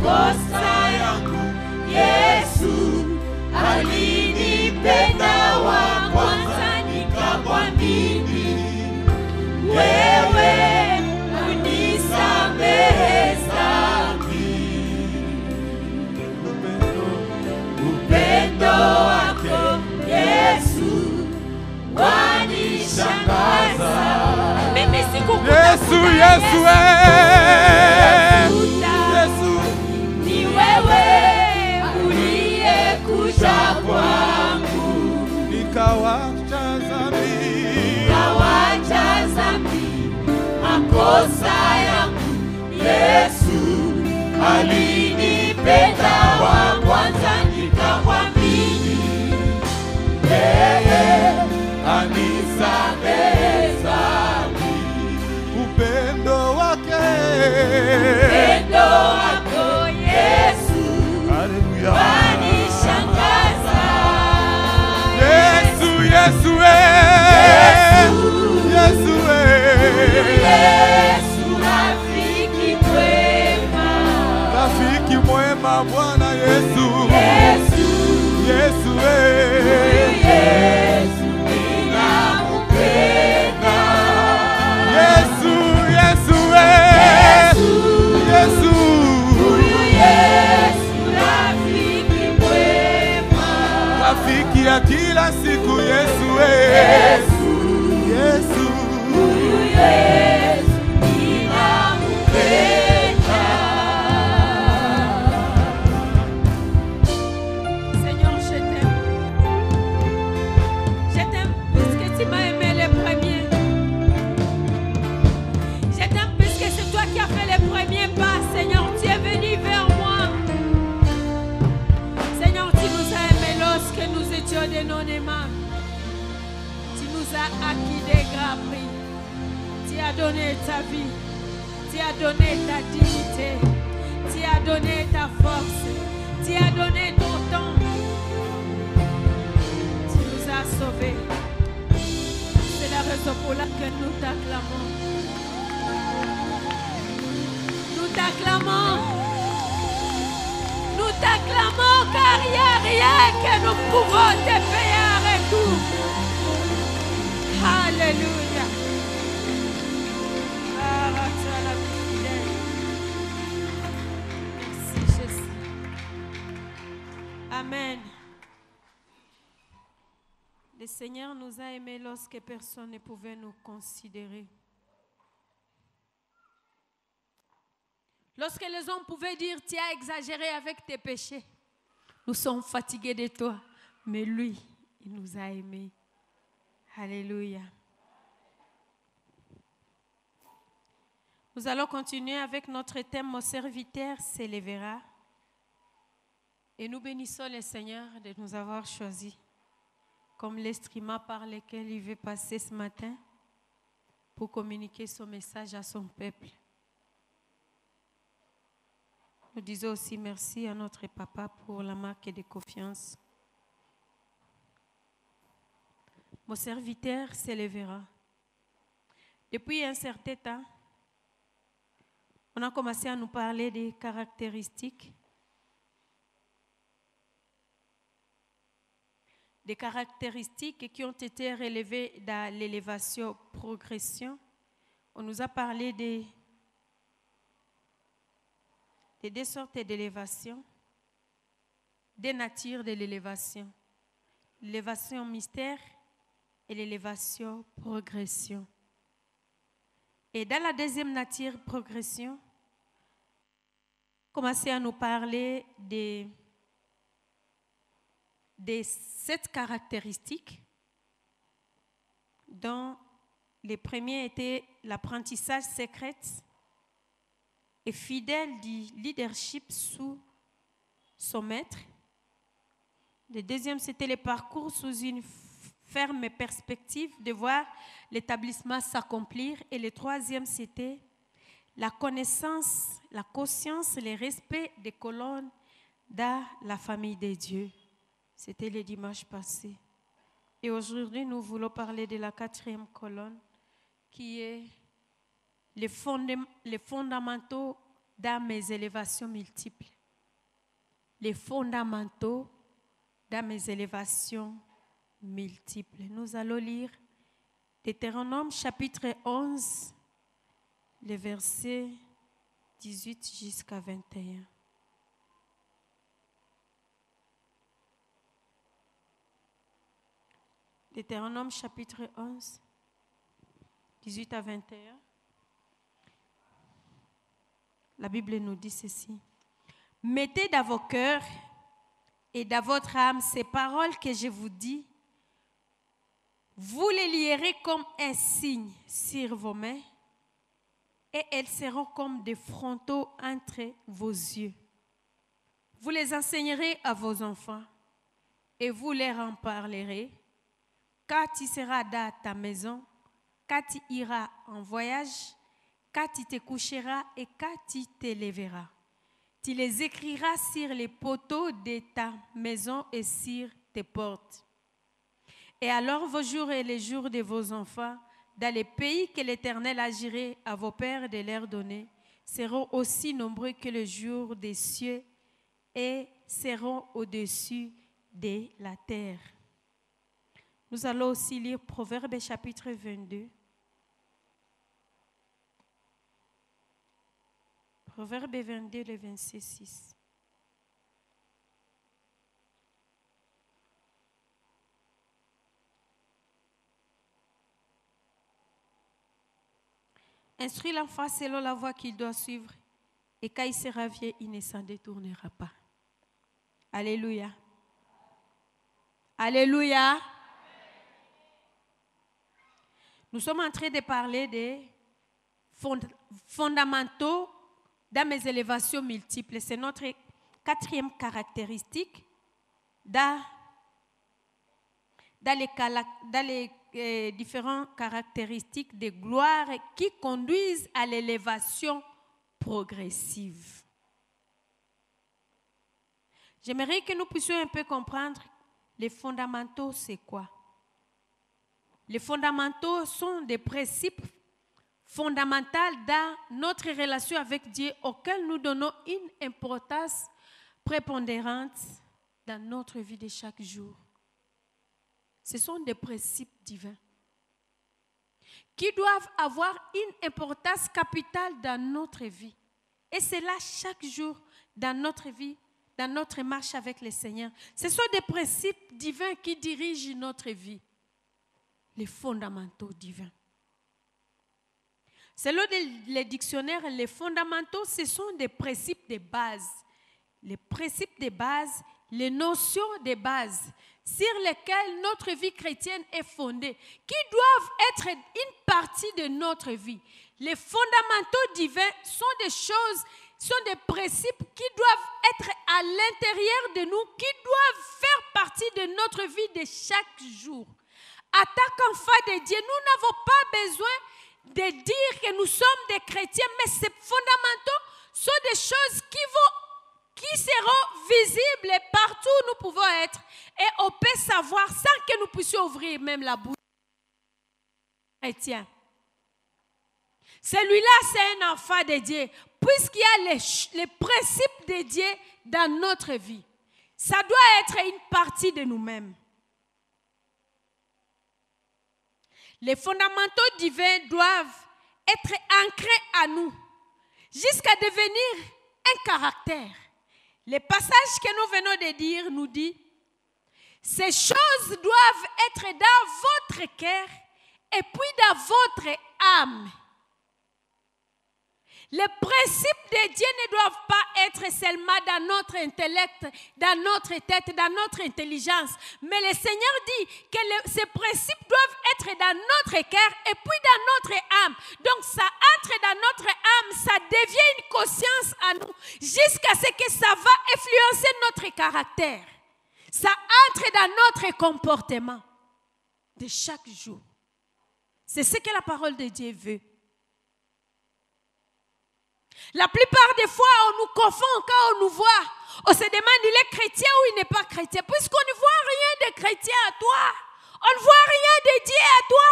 makosa yangu. Yesu alinipenda wa kwanza, nikamwamini. Wewe unisamehe dhambi. Upendo wako Yesu wanishangaza. Mimi sikukutafuta Yesu, Yesu, Yesu, ni wewe uliyekuja kwangu, nikawacha dhambi, makosa yangu. Yesu alinipenda wa kwanza, nikamwamini. Yeye anisamehe dhambi. upendo wake, Upendo wako Yesu haleluya, wanishangaza. Yesu, Yesu, Yesu, Yesu rafiki mwema. rafiki mwema, Bwana Yesu, Yesu, Yesu, Yesu ninamupenda. Yesu, Yesu, Yesu, Huyu Yesu rafiki mwema. rafiki ya kila siku, Yesu, Yesu, Huyu Yesu ninamupenda. Seigneur, je t'aime. Je t'aime puisque tu m'as aimé les premiers. Je t'aime puisque c'est toi qui as fait les premiers pas. Seigneur, tu es venu vers moi. Seigneur, tu nous as aimés lorsque nous étions des non-aimables. Tu nous as acquis des grands prix. Tu as donné ta vie. Tu as donné ta dignité. Tu as donné ta force. Tu as donné ton temps. Tu nous as sauvés. C'est la raison pour laquelle nous t'acclamons. Nous t'acclamons. Nous t'acclamons car il n'y a rien que nous pouvons te payer en retour. Alléluia. Merci Jésus. Amen. Le Seigneur nous a aimés lorsque personne ne pouvait nous considérer. Lorsque les hommes pouvaient dire, tu as exagéré avec tes péchés. Nous sommes fatigués de toi. Mais lui, il nous a aimés. Alléluia. Nous allons continuer avec notre thème, mon serviteur s'élèvera. Et nous bénissons le Seigneur de nous avoir choisis comme l'instrument par lequel il veut passer ce matin pour communiquer son message à son peuple. Nous disons aussi merci à notre papa pour la marque de confiance. Mon serviteur s'élèvera. Depuis un certain temps, on a commencé à nous parler des caractéristiques qui ont été relevées dans l'élévation progression. On nous a parlé de deux sortes d'élévation, des natures de l'élévation. L'élévation mystère et l'élévation progression. Et dans la deuxième nature progression, on a commencé à nous parler de 7 caractéristiques, dont les premiers étaient l'apprentissage secret et fidèle du leadership sous son maître. Le deuxième, c'était le parcours sous une ferme perspective de voir l'établissement s'accomplir. Et le troisième, c'était la connaissance, la conscience, le respect des colonnes dans la famille de Dieu. C'était le dimanche passé. Et aujourd'hui, nous voulons parler de la 4e colonne, qui est les fondamentaux dans mes élévations multiples. les fondamentaux dans mes élévations multiples. Nous allons lire Deutéronome chapitre 11, les versets 18 jusqu'à 21. Deutéronome chapitre 11, 18 à 21. La Bible nous dit ceci. Mettez dans vos cœurs et dans votre âme ces paroles que je vous dis. Vous les lierez comme un signe sur vos mains et elles seront comme des frontaux entre vos yeux. Vous les enseignerez à vos enfants et vous leur en parlerez quand tu seras dans ta maison, quand tu iras en voyage, quand tu te coucheras et quand tu te lèveras. Tu les écriras sur les poteaux de ta maison et sur tes portes. Et alors vos jours et les jours de vos enfants, dans les pays que l'Éternel a juré à vos pères de leur donner, seront aussi nombreux que les jours des cieux et seront au-dessus de la terre. Nous allons aussi lire Proverbes chapitre 22. Proverbe 22, le verset 6. Instruis l'enfant selon la voie qu'il doit suivre, et quand il sera vieux, il ne s'en détournera pas. Alléluia. Alléluia. Nous sommes en train de parler des fondamentaux dans mes élévations multiples. C'est notre quatrième caractéristique dans les différentes caractéristiques de gloire qui conduisent à l'élévation progressive. J'aimerais que nous puissions un peu comprendre les fondamentaux, c'est quoi? Les fondamentaux sont des principes fondamentaux dans notre relation avec Dieu auxquels nous donnons une importance prépondérante dans notre vie de chaque jour. Ce sont des principes divins qui doivent avoir une importance capitale dans notre vie. Et c'est là chaque jour dans notre vie, dans notre marche avec le Seigneur. Ce sont des principes divins qui dirigent notre vie. Les fondamentaux divins. Selon les dictionnaires, les fondamentaux, ce sont des principes de base. Les principes de base, les notions de base sur lesquelles notre vie chrétienne est fondée, qui doivent être une partie de notre vie. Les fondamentaux divins sont des choses, sont des principes qui doivent être à l'intérieur de nous, qui doivent faire partie de notre vie de chaque jour. En tant qu'enfants de Dieu, nous n'avons pas besoin de dire que nous sommes des chrétiens, mais ces fondamentaux sont des choses qui seront visibles partout où nous pouvons être. Et on peut savoir sans que nous puissions ouvrir même la bouche. Chrétien. Celui-là, c'est un enfant de Dieu, puisqu'il y a les principes de Dieu dans notre vie. Ça doit être une partie de nous-mêmes. Les fondamentaux divins doivent être ancrés à nous jusqu'à devenir un caractère. Les passages que nous venons de dire nous dit, ces choses doivent être dans votre cœur et puis dans votre âme. Les principes de Dieu ne doivent pas être seulement dans notre intellect, dans notre tête, dans notre intelligence. Mais le Seigneur dit que ces principes doivent être dans notre cœur et puis dans notre âme. Donc ça entre dans notre âme, ça devient une conscience à nous jusqu'à ce que ça va influencer notre caractère. Ça entre dans notre comportement de chaque jour. C'est ce que la parole de Dieu veut. La plupart des fois, on nous confond quand on nous voit. On se demande, il est chrétien ou il n'est pas chrétien. Puisqu'on ne voit rien de chrétien à toi. On ne voit rien de Dieu à toi.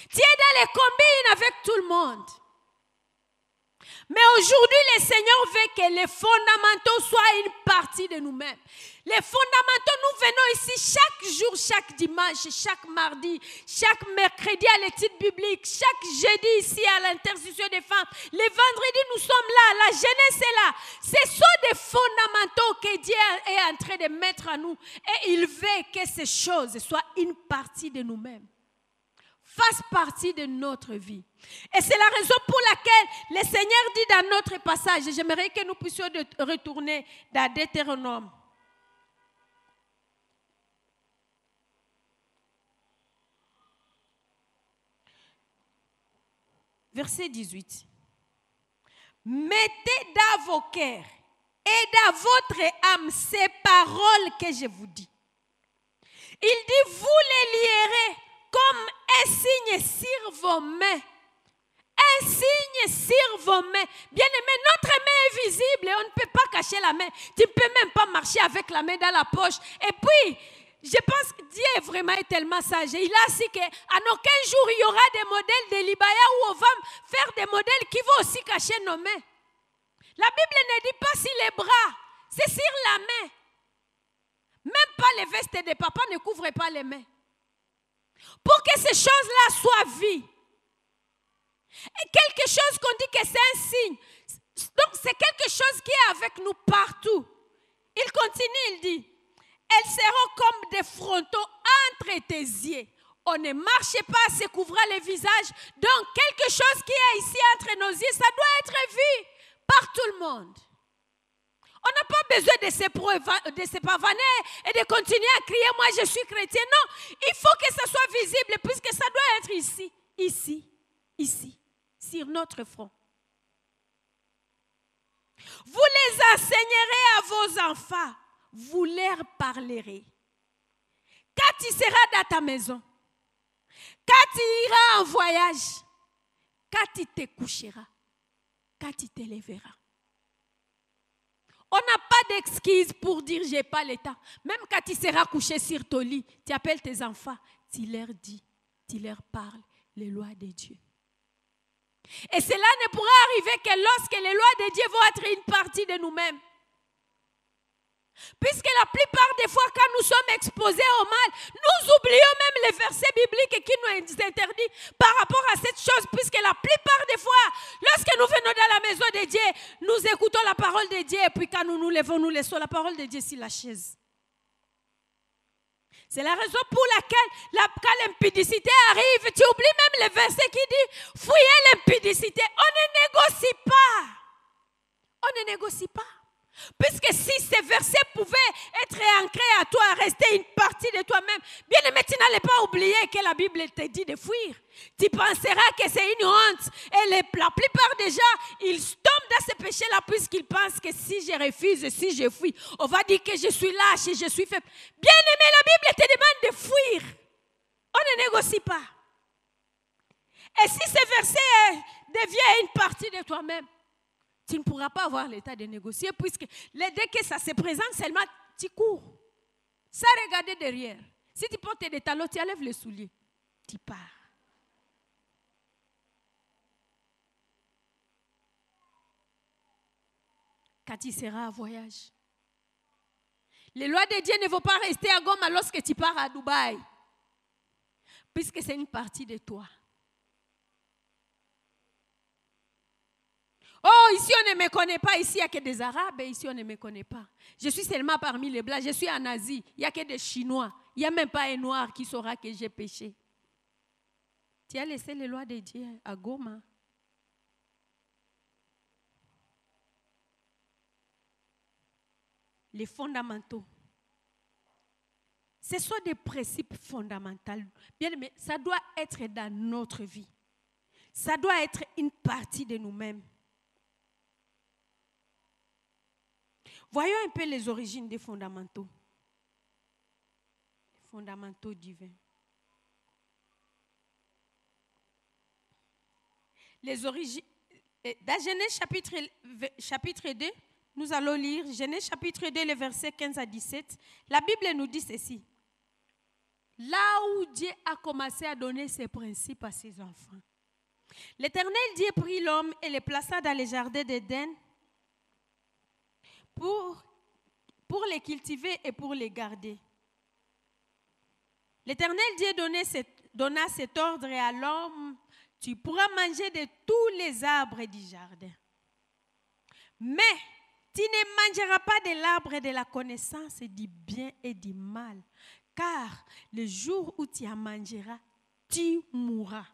Tu es dans les combines avec tout le monde. Mais Aujourd'hui, le Seigneur veut que les fondamentaux soient une partie de nous-mêmes. Les fondamentaux, nous venons ici chaque jour, chaque dimanche, chaque mardi, chaque mercredi à l'étude biblique, chaque jeudi ici à l'intercession des femmes. Les vendredis, nous sommes là, la jeunesse est là. Ce sont des fondamentaux que Dieu est en train de mettre à nous. Et il veut que ces choses soient une partie de nous-mêmes, fassent partie de notre vie. Et c'est la raison pour laquelle le Seigneur dit dans notre passage, j'aimerais que nous puissions retourner dans Deutéronome. Verset 18. Mettez dans vos cœurs et dans votre âme ces paroles que je vous dis. Il dit, vous les lierez comme un signe sur vos mains. Un signe sur vos mains. Bien-aimé, notre main est visible et on ne peut pas cacher la main. Tu ne peux même pas marcher avec la main dans la poche. Et puis, je pense que Dieu est vraiment tellement sage. Il a dit qu'en aucun jour, il y aura des modèles de Libaya où on va faire des modèles qui vont aussi cacher nos mains. La Bible ne dit pas sur les bras, c'est sur la main. Même pas les vestes de papa ne couvrent pas les mains. Pour que ces choses-là soient vies. Et quelque chose qu'on dit que c'est un signe. Donc c'est quelque chose qui est avec nous partout. Il continue, il dit, elles seront comme des frontaux entre tes yeux. On ne marche pas en se couvrant le visage. Donc quelque chose qui est ici entre nos yeux, ça doit être vu par tout le monde. On n'a pas besoin de se pavaner et de continuer à crier, moi je suis chrétien. Non, il faut que ça soit visible puisque ça doit être ici, ici, ici, sur notre front. Vous les enseignerez à vos enfants, vous leur parlerez. Quand tu seras dans ta maison, quand tu iras en voyage, quand tu te coucheras, quand tu te lèveras. On n'a pas d'excuse pour dire j'ai pas le temps. Même quand tu seras couché sur ton lit, tu appelles tes enfants, tu leur dis, tu leur parles les lois de Dieu. Et cela ne pourra arriver que lorsque les lois de Dieu vont être une partie de nous-mêmes. Puisque la plupart des fois, quand nous sommes exposés au mal, nous oublions même les versets bibliques qui nous interdisent par rapport à cette chose. Puisque la plupart des fois, lorsque nous venons dans la maison de Dieu, nous écoutons la parole de Dieu. Et puis quand nous nous levons, nous laissons la parole de Dieu sur la chaise. C'est la raison pour laquelle, quand l'impudicité arrive, tu oublies même le verset qui dit « Fuyez l'impudicité ». On ne négocie pas. On ne négocie pas. Puisque si ces versets pouvaient être ancrés à toi, rester une partie de toi-même, bien aimé, tu n'allais pas oublier que la Bible te dit de fuir. Tu penseras que c'est une honte. Et la plupart des gens, ils tombent dans ce péché-là puisqu'ils pensent que si je refuse, si je fuis, on va dire que je suis lâche et je suis faible. Bien aimé, la Bible te demande de fuir. On ne négocie pas. Et si ce verset devient une partie de toi-même, tu ne pourras pas avoir l'état de négocier puisque dès que ça se présente seulement, tu cours. Sans regarder derrière. Si tu portes des talons, tu enlèves les souliers. Tu pars. Quand tu seras en voyage. Les lois de Dieu ne vont pas rester à Goma lorsque tu pars à Dubaï. Puisque c'est une partie de toi. Oh, ici on ne me connaît pas, ici il n'y a que des Arabes, et ici on ne me connaît pas. Je suis seulement parmi les Blancs, je suis en Asie, il n'y a que des Chinois. Il n'y a même pas un Noir qui saura que j'ai péché. Tu as laissé les lois de Dieu à Goma. Les fondamentaux. Ce sont des principes fondamentaux. Bien aimé, ça doit être dans notre vie. Ça doit être une partie de nous-mêmes. Voyons un peu les origines des fondamentaux. Les fondamentaux divins. Les origines. Dans Genèse chapitre 2, nous allons lire Genèse chapitre 2, les versets 15 à 17. La Bible nous dit ceci. Là où Dieu a commencé à donner ses principes à ses enfants. L'Éternel Dieu prit l'homme et le plaça dans les jardins d'Éden pour les cultiver et pour les garder. L'Éternel Dieu donna cet ordre à l'homme: tu pourras manger de tous les arbres du jardin, mais tu ne mangeras pas de l'arbre de la connaissance du bien et du mal, car le jour où tu en mangeras, tu mourras.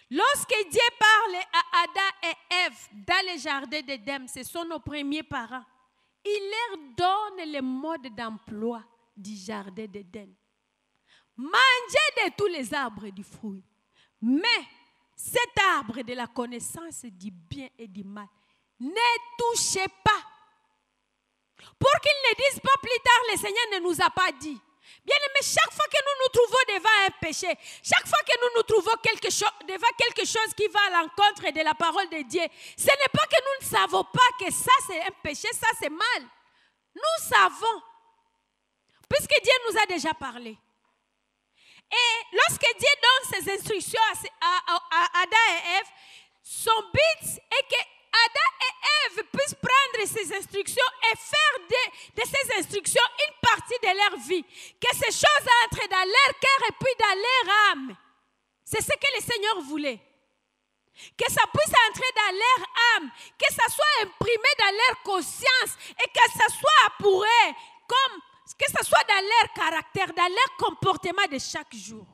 Lorsque Dieu parle à Adam et Ève dans le jardin d'Éden, ce sont nos premiers parents, il leur donne le mode d'emploi du jardin d'Éden. Mangez de tous les arbres du fruit, mais cet arbre de la connaissance du bien et du mal, ne touchez pas. Pour qu'ils ne disent pas plus tard, le Seigneur ne nous a pas dit. Bien aimé, chaque fois que nous nous trouvons devant un péché, chaque fois que nous nous trouvons devant quelque chose qui va à l'encontre de la parole de Dieu, ce n'est pas que nous ne savons pas que ça c'est un péché, ça c'est mal. Nous savons, puisque Dieu nous a déjà parlé. Et lorsque Dieu donne ses instructions à Adam et Ève, son but est que Adam et Ève puissent prendre ces instructions et faire de ces instructions une partie de leur vie. Que ces choses entrent dans leur cœur et puis dans leur âme. C'est ce que le Seigneur voulait. Que ça puisse entrer dans leur âme, que ça soit imprimé dans leur conscience et que ça soit pour eux, que ça soit dans leur caractère, dans leur comportement de chaque jour.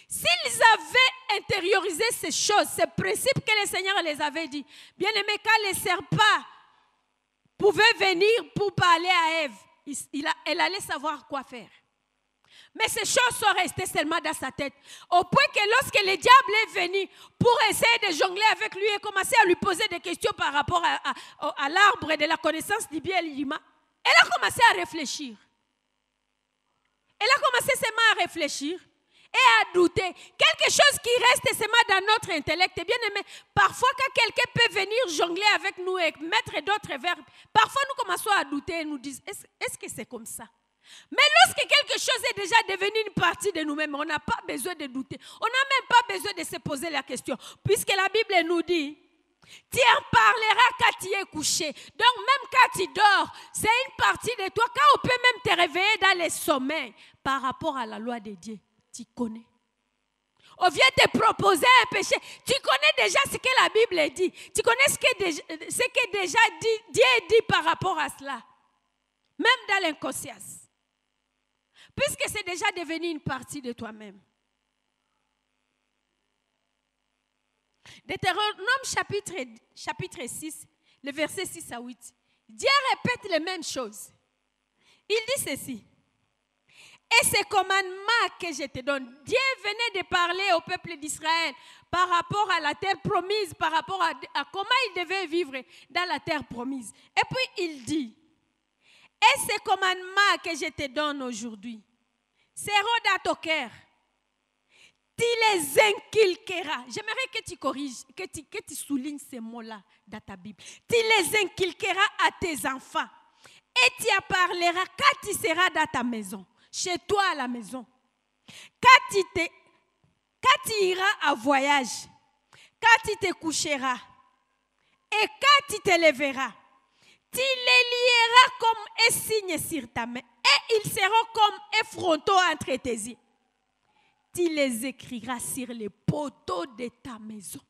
S'ils avaient intériorisé ces choses, ces principes que le Seigneur les avait dit, bien aimé, quand le serpent pouvait venir pour parler à Ève, elle allait savoir quoi faire. Mais ces choses sont restées seulement dans sa tête. Au point que lorsque le diable est venu pour essayer de jongler avec lui et commencer à lui poser des questions par rapport à l'arbre de la connaissance du bien et du mal, elle a commencé à réfléchir. Elle a commencé seulement à réfléchir et à douter. Quelque chose qui reste seulement dans notre intellect. Et bien aimé, parfois quand quelqu'un peut venir jongler avec nous et mettre d'autres verbes, parfois nous commençons à douter et nous disons, est-ce que c'est comme ça? Mais lorsque quelque chose est déjà devenu une partie de nous-mêmes, on n'a pas besoin de douter. On n'a même pas besoin de se poser la question. Puisque la Bible nous dit, tu en parleras quand tu es couché. Donc même quand tu dors, c'est une partie de toi. Quand on peut même te réveiller dans les sommeils par rapport à la loi de Dieu, tu connais. On vient te proposer un péché. Tu connais déjà ce que la Bible dit. Tu connais ce que déjà Dieu dit par rapport à cela. Même dans l'inconscience. Puisque c'est déjà devenu une partie de toi-même. Deutéronome chapitre 6, le verset 6 à 8. Dieu répète les mêmes choses. Il dit ceci. Et ces commandements que je te donne, Dieu venait de parler au peuple d'Israël par rapport à la terre promise, par rapport à comment il devait vivre dans la terre promise. Et puis il dit, et ces commandements que je te donne aujourd'hui seront dans ton cœur. Tu les inculqueras. J'aimerais que tu corriges, que tu soulignes ces mots-là dans ta Bible. Tu les inculqueras à tes enfants. Et tu en parleras quand tu seras dans ta maison, chez toi à la maison. Quand tu iras à voyage, quand tu te coucheras et quand tu te lèveras, tu les lieras comme un signe sur ta main et ils seront comme un fronteau entre tes yeux. Tu les écriras sur les poteaux de ta maison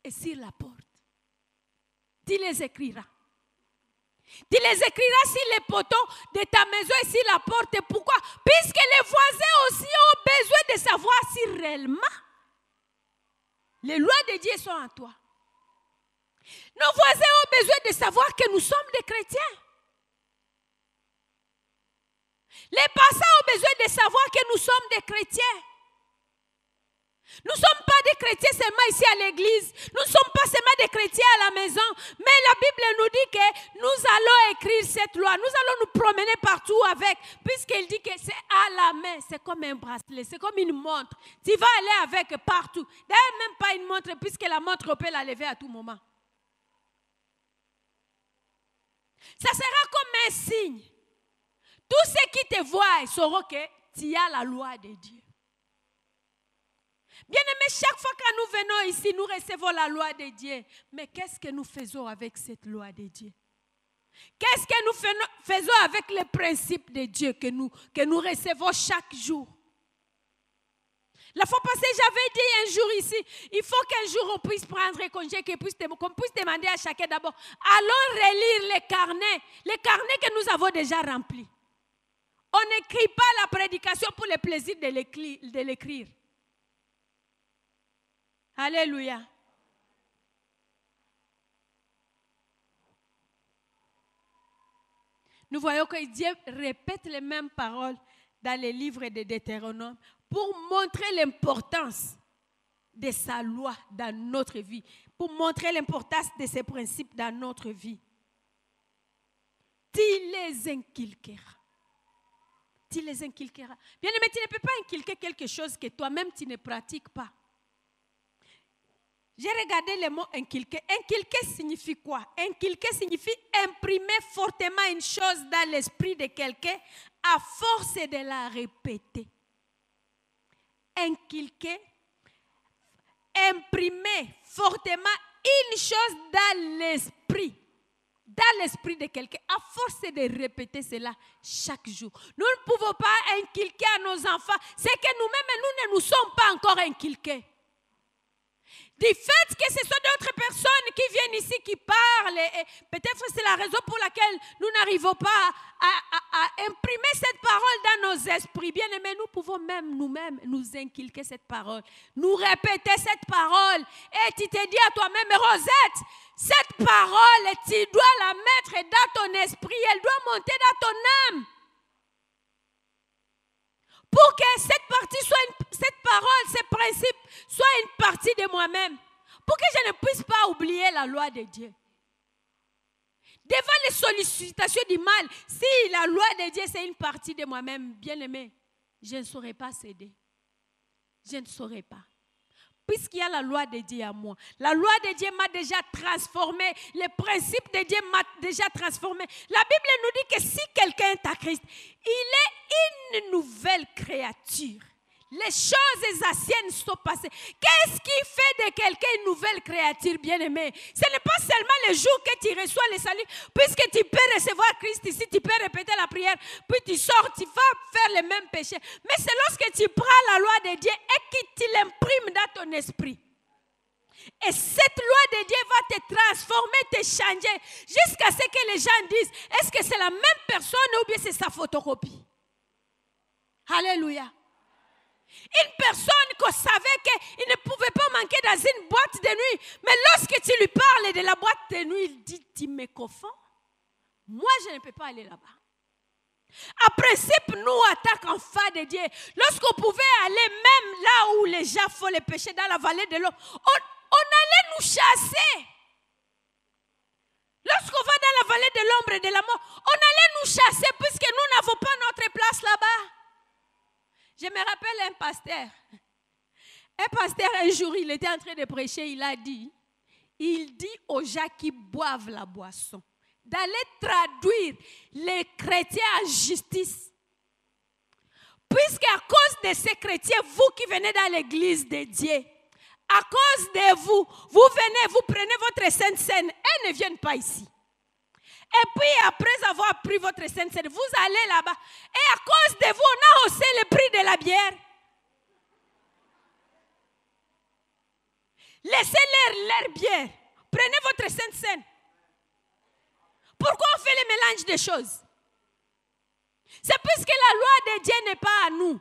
et sur la porte. Tu les écriras. Tu les écriras sur les poteaux de ta maison et sur la porte. Pourquoi? Puisque les voisins aussi ont besoin de savoir si réellement les lois de Dieu sont en toi. Nos voisins ont besoin de savoir que nous sommes des chrétiens. Les passants ont besoin de savoir que nous sommes des chrétiens. Nous ne sommes pas des chrétiens seulement ici à l'église. Nous ne sommes pas seulement des chrétiens à la maison. Mais la Bible nous dit que nous allons écrire cette loi. Nous allons nous promener partout avec. Puisqu'il dit que c'est à la main. C'est comme un bracelet. C'est comme une montre. Tu vas aller avec partout. D'ailleurs, même pas une montre, puisque la montre, on peut la lever à tout moment. Ça sera comme un signe. Tous ceux qui te voient sauront que tu as la loi de Dieu. Bien-aimé, Bien-aimés, chaque fois que nous venons ici, nous recevons la loi de Dieu. Mais qu'est-ce que nous faisons avec cette loi de Dieu? Qu'est-ce que nous faisons avec les principes de Dieu que nous recevons chaque jour? La fois passée, j'avais dit un jour ici, il faut qu'un jour on puisse prendre congé, qu'on puisse demander à chacun d'abord, allons relire les carnets que nous avons déjà remplis. On n'écrit pas la prédication pour le plaisir de l'écrire. Alléluia. Nous voyons que Dieu répète les mêmes paroles dans les livres de Deutéronome pour montrer l'importance de sa loi dans notre vie, pour montrer l'importance de ses principes dans notre vie. Tu les inculqueras. Tu les inculqueras. Bien-aimé, tu ne peux pas inculquer quelque chose que toi-même tu ne pratiques pas. J'ai regardé le mot inculquer. Inculquer signifie quoi? Inculquer signifie imprimer fortement une chose dans l'esprit de quelqu'un à force de la répéter. Inculquer, imprimer fortement une chose dans l'esprit de quelqu'un, à force de répéter cela chaque jour. Nous ne pouvons pas inculquer à nos enfants ce que nous-mêmes, nous ne nous sommes pas encore inculqués. Du fait que ce sont d'autres personnes qui viennent ici, qui parlent, et peut-être c'est la raison pour laquelle nous n'arrivons pas à imprimer cette parole dans nos esprits. Bien aimés, nous pouvons même nous-mêmes nous inculquer cette parole, nous répéter cette parole. Et tu te dis à toi-même, Rosette, cette parole, tu dois la mettre dans ton esprit, elle doit monter dans ton âme. Pour que cette parole, ces principes, soient une partie de moi-même. Pour que je ne puisse pas oublier la loi de Dieu. Devant les sollicitations du mal, si la loi de Dieu c'est une partie de moi-même, bien aimé, je ne saurais pas céder. Je ne saurais pas. Puisqu'il y a la loi de Dieu à moi. La loi de Dieu m'a déjà transformé. Les principes de Dieu m'ont déjà transformé. La Bible nous dit que si quelqu'un est à Christ, il est une nouvelle créature. Les choses anciennes sont passées. Qu'est-ce qui fait de quelqu'un une nouvelle créature, bien-aimé? Ce n'est pas seulement le jour que tu reçois le salut, puisque tu peux recevoir Christ ici, tu peux répéter la prière, puis tu sors, tu vas faire les mêmes péchés. Mais c'est lorsque tu prends la loi de Dieu et que tu l'imprimes dans ton esprit. Et cette loi de Dieu va te transformer, te changer, jusqu'à ce que les gens disent, est-ce que c'est la même personne ou bien c'est sa photocopie? Alléluia. Une personne qu'on savait qu'il ne pouvait pas manquer dans une boîte de nuit. Mais lorsque tu lui parles de la boîte de nuit, il dit, tu me confonds. Moi, je ne peux pas aller là-bas. En principe, nous, attaquons enfants de Dieu. Lorsqu'on pouvait aller même là où les gens font les péchés, dans la vallée de l'eau, on allait nous chasser. Lorsqu'on va dans la vallée de l'ombre et de la mort, on allait nous chasser puisque nous n'avons pas notre place là-bas. Je me rappelle un pasteur. Un jour, il était en train de prêcher, il dit aux gens qui boivent la boisson, d'aller traduire les chrétiens en justice. Puisqu'à cause de ces chrétiens, vous qui venez dans l'église de Dieu, à cause de vous, vous venez, vous prenez votre Sainte Seine, elles ne viennent pas ici. Et puis après avoir pris votre Sainte Seine, vous allez là-bas. Et à cause de vous, on a haussé le prix de la bière. Laissez-leur leur bière. Prenez votre Sainte Seine. Pourquoi on fait le mélange des choses? C'est puisque la loi de Dieu n'est pas à nous.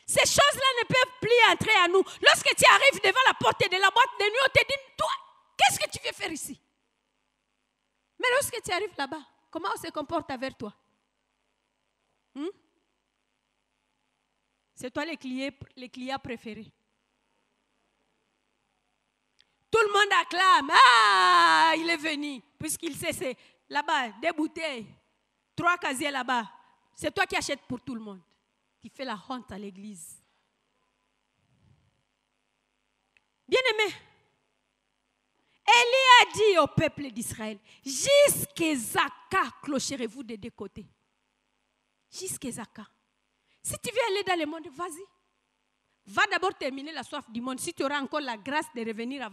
Ces choses-là ne peuvent plus entrer à nous. Lorsque tu arrives devant la porte de la boîte de nuit, on te dit, toi, qu'est-ce que tu veux faire ici? Mais lorsque tu arrives là-bas, comment on se comporte avec toi? C'est toi les clients préférés. Tout le monde acclame. Ah, il est venu. Puisqu'il sait, c'est là-bas, des bouteilles, 3 casiers là-bas. C'est toi qui achètes pour tout le monde. Qui fait la honte à l'église. Bien-aimé, Élie a dit au peuple d'Israël, jusqu'à Zaka, clocherez-vous des deux côtés. Jusqu'à Zaka. Si tu veux aller dans le monde, vas-y. Va d'abord terminer la soif du monde. Si tu auras encore la grâce de revenir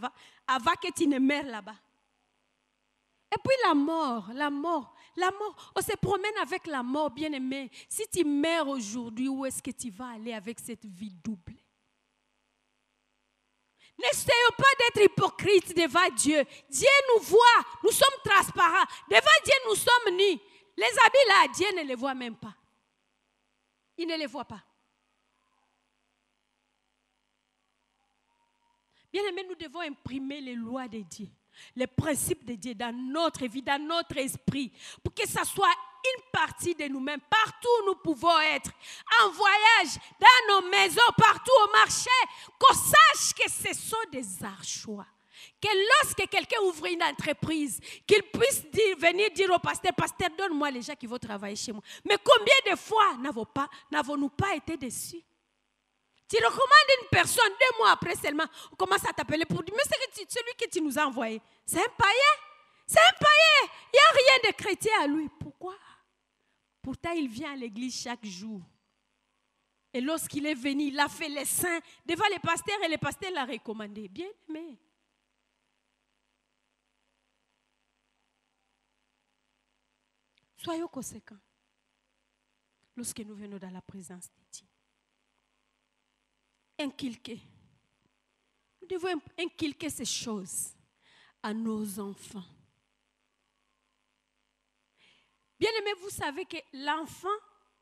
avant que tu ne meurs là-bas. Et puis la mort. On se promène avec la mort, bien-aimé. Si tu meurs aujourd'hui, où est-ce que tu vas aller avec cette vie double? N'essayons pas d'être hypocrite devant Dieu. Dieu nous voit, nous sommes transparents. Devant Dieu, nous sommes nus. Les habits là, Dieu ne les voit même pas. Il ne les voit pas. Bien-aimés, nous devons imprimer les lois de Dieu, les principes de Dieu dans notre vie, dans notre esprit, pour que ça soit une partie de nous-mêmes, partout où nous pouvons être, en voyage, dans nos maisons, partout au marché, qu'on sache que ce sont des archois. Que lorsque quelqu'un ouvre une entreprise, qu'il puisse venir dire au pasteur, pasteur, donne-moi les gens qui vont travailler chez moi. Mais combien de fois n'avons-nous pas été déçus? Tu recommandes une personne, 2 mois après seulement, on commence à t'appeler pour dire, mais c'est celui que tu nous as envoyé. C'est un païen. C'est un païen. Il n'y a rien de chrétien à lui. Pourquoi? Pourtant, il vient à l'église chaque jour. Et lorsqu'il est venu, il a fait les saints devant les pasteurs et les pasteurs l'ont recommandé. Bien aimé. Soyons conséquents lorsque nous venons dans la présence de Dieu. Inculquer. Nous devons inculquer ces choses à nos enfants. Bien-aimé, vous savez que l'enfant,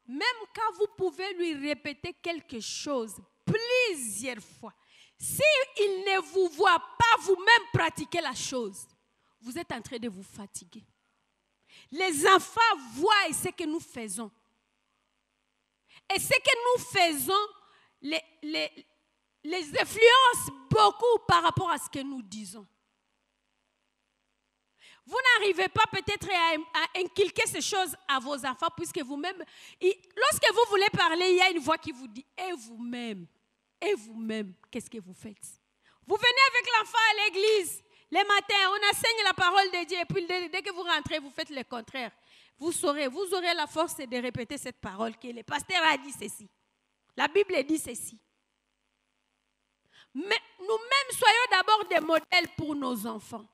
même quand vous pouvez lui répéter quelque chose plusieurs fois, s'il ne vous voit pas vous-même pratiquer la chose, vous êtes en train de vous fatiguer. Les enfants voient ce que nous faisons. Et ce que nous faisons les influence beaucoup par rapport à ce que nous disons. Vous n'arrivez pas peut-être à inculquer ces choses à vos enfants puisque vous-même, lorsque vous voulez parler, il y a une voix qui vous dit, et vous-même, qu'est-ce que vous faites? Vous venez avec l'enfant à l'église, les matins, on enseigne la parole de Dieu, et puis dès que vous rentrez, vous faites le contraire. Vous aurez la force de répéter cette parole que le pasteur a dit ceci. La Bible dit ceci. Mais nous-mêmes, soyons d'abord des modèles pour nos enfants.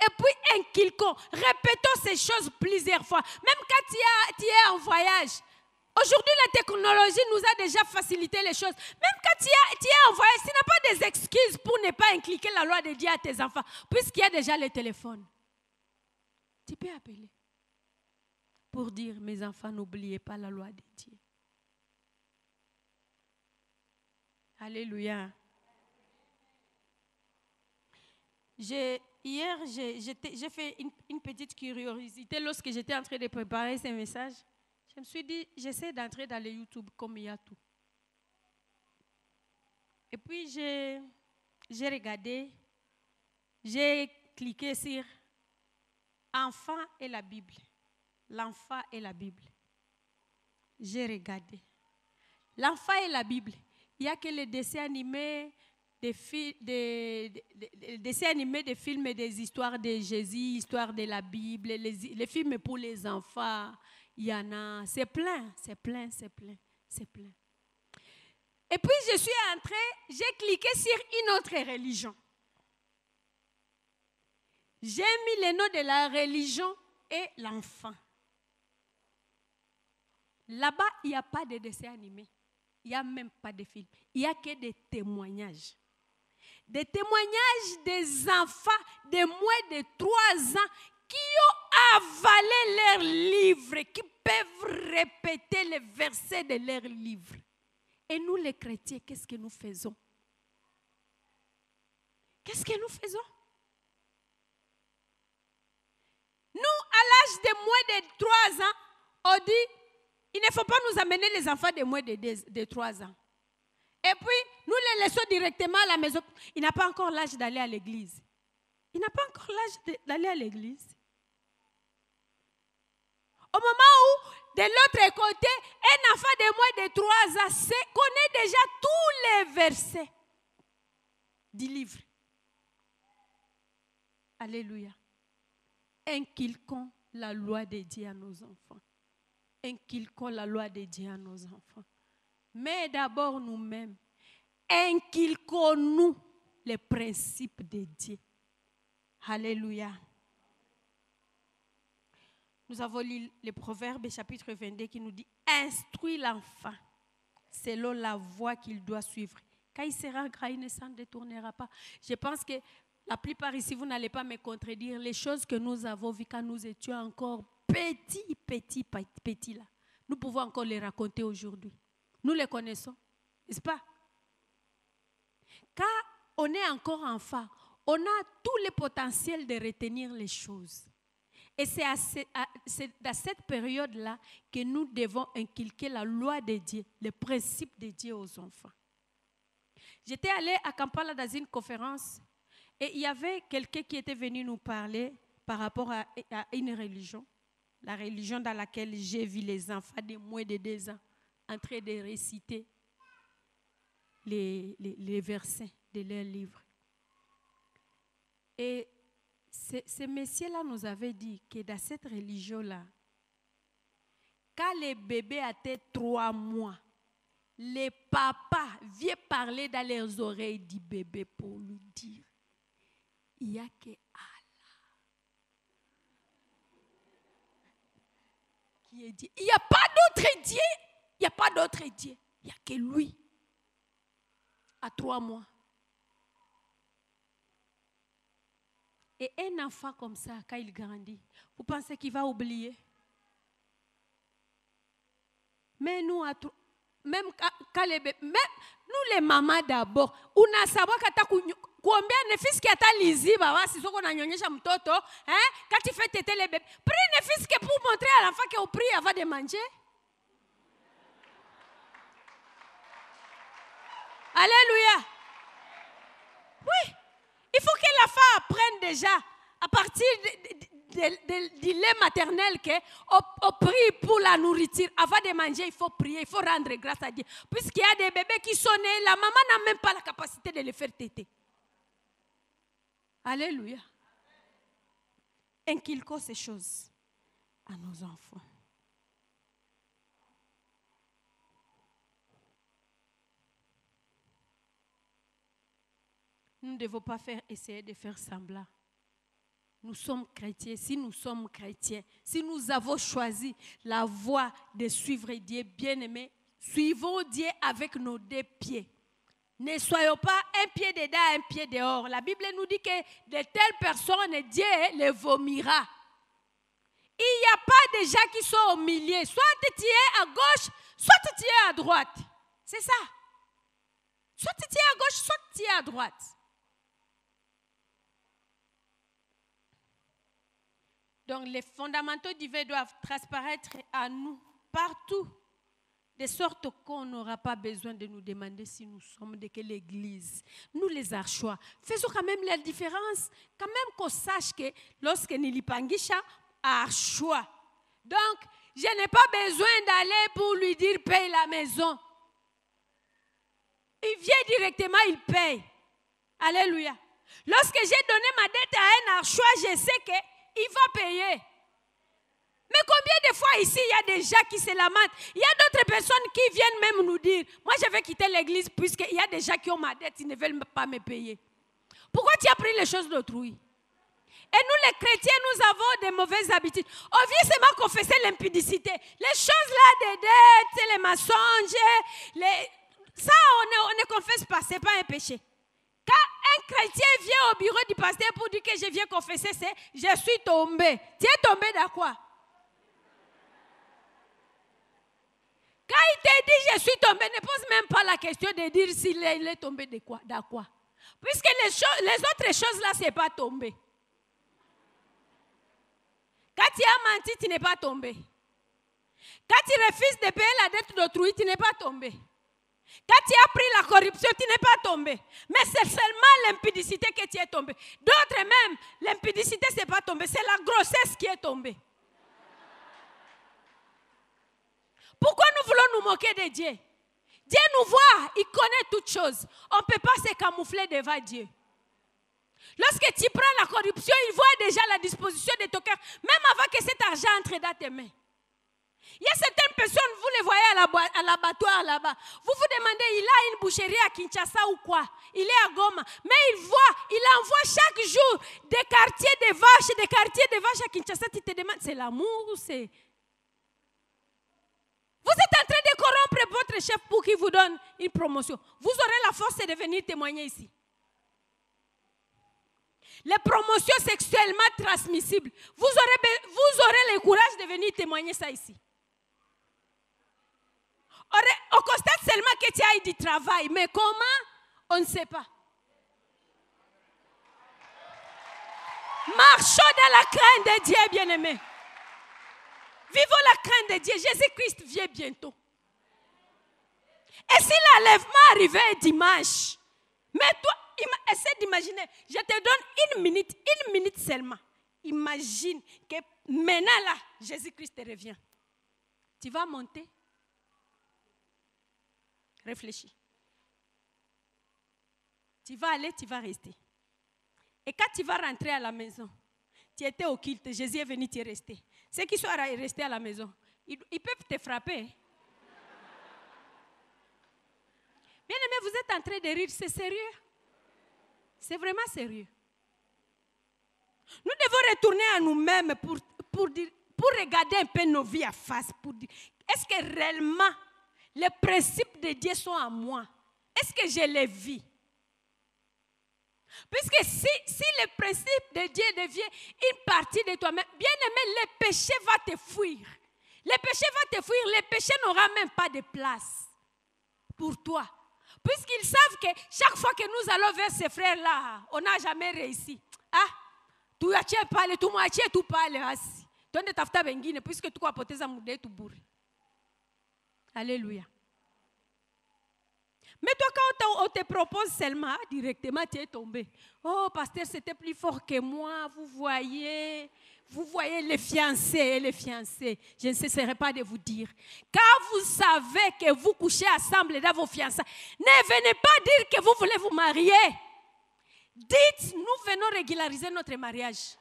Et puis inculquons, répétons ces choses plusieurs fois. Même quand tu es en voyage. Aujourd'hui, la technologie nous a déjà facilité les choses. Même quand tu es en voyage, tu n'as pas des excuses pour ne pas inculquer la loi de Dieu à tes enfants, puisqu'il y a déjà les téléphones. Tu peux appeler pour dire, mes enfants, n'oubliez pas la loi de Dieu. Alléluia. Hier, j'ai fait une petite curiosité lorsque j'étais en train de préparer ces messages. Je me suis dit, j'essaie d'entrer dans le YouTube comme il y a tout. Et puis, j'ai regardé, j'ai cliqué sur Enfant et la Bible. L'enfant et la Bible. J'ai regardé. L'enfant et la Bible. Il n'y a que les dessins animés, des films et des histoires de Jésus, histoire de la Bible, les films pour les enfants. Il y en a, c'est plein. Et puis je suis entrée, j'ai cliqué sur une autre religion. J'ai mis le nom de la religion et l'enfant. Là-bas, il n'y a pas de dessin animé. Il n'y a même pas de film. Il n'y a que des témoignages. Des témoignages des enfants de moins de 3 ans qui ont avalé leurs livres, qui peuvent répéter les versets de leurs livres. Et nous, les chrétiens, qu'est-ce que nous faisons? Qu'est-ce que nous faisons? Nous, à l'âge de moins de 3 ans, on dit, il ne faut pas nous amener les enfants de moins de 3 ans. Et puis, nous les laissons directement à la maison. Il n'a pas encore l'âge d'aller à l'église. Il n'a pas encore l'âge d'aller à l'église. Au moment où, de l'autre côté, un enfant de moins de 3 ans connaît déjà tous les versets du livre. Alléluia. Inculquons la loi de Dieu à nos enfants. Inculquons la loi de Dieu à nos enfants. Mais d'abord nous-mêmes. inculquons-nous les principes de Dieu. Alléluia. Nous avons lu le Proverbe chapitre 22 qui nous dit « Instruis l'enfant selon la voie qu'il doit suivre. Quand il sera grand, il ne s'en détournera pas. » Je pense que la plupart ici, vous n'allez pas me contredire. Les choses que nous avons vues quand nous étions encore petits là, nous pouvons encore les raconter aujourd'hui. Nous les connaissons, n'est-ce pas? Quand on est encore enfant, on a tout le potentiel de retenir les choses. Et c'est dans cette période-là que nous devons inculquer la loi de Dieu, les principes de Dieu aux enfants. J'étais allée à Kampala dans une conférence et il y avait quelqu'un qui était venu nous parler par rapport à une religion, la religion dans laquelle j'ai vu les enfants de moins de 2 ans en train de réciter les versets de leur livre. Et ce monsieur-là nous avait dit que dans cette religion-là, quand le bébé avait 3 mois, les papas viennent parler dans leurs oreilles du bébé pour lui dire, il n'y a que Allah qui est Dieu. Il n'y a pas d'autre Dieu. Il n'y a pas d'autre Dieu. Il n'y a que lui. À 3 mois. Et un enfant comme ça, quand il grandit, vous pensez qu'il va oublier? Mais nous, même quand les bébés, même nous les mamans d'abord, on a savoir combien de fils qui a lisible, si on a nyonyesha mtoto, quand tu fais téter les bébés, prenez les fils pour montrer à l'enfant qu'on prie avant de manger. Alléluia. Oui. Il faut que l'enfant apprenne déjà, à partir du lait maternel, qu'on prie pour la nourriture. Avant de manger, il faut prier, il faut rendre grâce à Dieu. Puisqu'il y a des bébés qui sont nés, la maman n'a même pas la capacité de les faire téter. Alléluia. Inculquons ces choses à nos enfants. Nous ne devons pas essayer de faire semblant. Nous sommes chrétiens. Si nous sommes chrétiens, si nous avons choisi la voie de suivre Dieu, bien-aimé, suivons Dieu avec nos 2 pieds. Ne soyons pas un pied dedans, un pied dehors. La Bible nous dit que de telles personnes, Dieu les vomira. Il n'y a pas de gens qui sont au milieu. Soit tu es à gauche, soit tu es à droite. C'est ça. Soit tu es à gauche, soit tu es à droite. Donc, les fondamentaux divins doivent transparaître à nous partout, de sorte qu'on n'aura pas besoin de nous demander si nous sommes de quelle église. Nous, les Archois, faisons quand même la différence, quand même qu'on sache que lorsque Nilipangisha a Archois, donc je n'ai pas besoin d'aller pour lui dire paye la maison. Il vient directement, il paye. Alléluia. Lorsque j'ai donné ma dette à un Archois, je sais que il va payer. Mais combien de fois ici, il y a des gens qui se lamentent. Il y a d'autres personnes qui viennent même nous dire, moi je vais quitter l'église puisqu'il y a des gens qui ont ma dette, ils ne veulent pas me payer. Pourquoi tu as pris les choses d'autrui? Et nous les chrétiens, nous avons des mauvaises habitudes. On vient seulement confesser l'impudicité. Les choses là, des dettes, les mensonges, ça on ne confesse pas, ce n'est pas un péché. Quand un chrétien vient au bureau du pasteur pour dire que je viens confesser, c'est je suis tombé. Tu es tombé dans quoi? Quand il te dit je suis tombé, ne pose même pas la question de dire s'il est tombé de quoi, dans quoi. Puisque les autres choses là, ce n'est pas tombé. Quand tu as menti, tu n'es pas tombé. Quand tu refuses de payer la dette d'autrui, tu n'es pas tombé. Quand tu as pris la corruption, tu n'es pas tombé. Mais c'est seulement l'impudicité que tu es tombé. D'autres même, l'impudicité, ce n'est pas tombé. C'est la grossesse qui est tombée. Pourquoi nous voulons nous moquer de Dieu? Dieu nous voit, il connaît toutes choses. On ne peut pas se camoufler devant Dieu. Lorsque tu prends la corruption, il voit déjà la disposition de ton cœur, même avant que cet argent entre dans tes mains. Il y a certaines personnes, vous les voyez à l'abattoir là-bas. Vous vous demandez, il a une boucherie à Kinshasa ou quoi? Il est à Goma. Mais il envoie chaque jour des quartiers de vaches à Kinshasa. Tu te demandes, c'est l'amour ou c'est... Vous êtes en train de corrompre votre chef pour qu'il vous donne une promotion. Vous aurez la force de venir témoigner ici. Les promotions sexuellement transmissibles. Vous aurez le courage de venir témoigner ça ici. On constate seulement que tu as eu du travail. Mais comment? On ne sait pas. Marchons dans la crainte de Dieu, bien-aimés. Vivons la crainte de Dieu. Jésus-Christ vient bientôt. Et si l'enlèvement arrivait dimanche, mais toi, essaie d'imaginer, je te donne une minute seulement. Imagine que maintenant là, Jésus-Christ revient. Tu vas monter. Réfléchis. Tu vas aller, tu vas rester. Et quand tu vas rentrer à la maison, tu étais au culte, Jésus est venu, tu es resté. Ceux qui sont restés à la maison, ils peuvent te frapper. Bien aimé, vous êtes en train de rire, c'est sérieux. C'est vraiment sérieux. Nous devons retourner à nous-mêmes pour regarder un peu nos vies à face. Pour dire, est-ce que réellement les principes de Dieu sont à moi? Est-ce que je les vis? Puisque si le principe de Dieu devient une partie de toi-même, bien aimé, le péché va te fuir. Le péché va te fuir, le péché n'aura même pas de place pour toi. Puisqu'ils savent que chaque fois que nous allons vers ces frères-là, on n'a jamais réussi. Ah, tu as parlé, tu m'as tu parles ainsi. Tu as tafta bengine, puisque tu as porté ça moudé, tu bourres. Alléluia. Mais toi, quand on te propose seulement, directement, tu es tombé. Oh, pasteur, c'était plus fort que moi. Vous voyez les fiancés et les fiancés. Je ne cesserai pas de vous dire. Quand vous savez que vous couchez ensemble dans vos fiançailles, ne venez pas dire que vous voulez vous marier. Dites, nous venons régulariser notre mariage.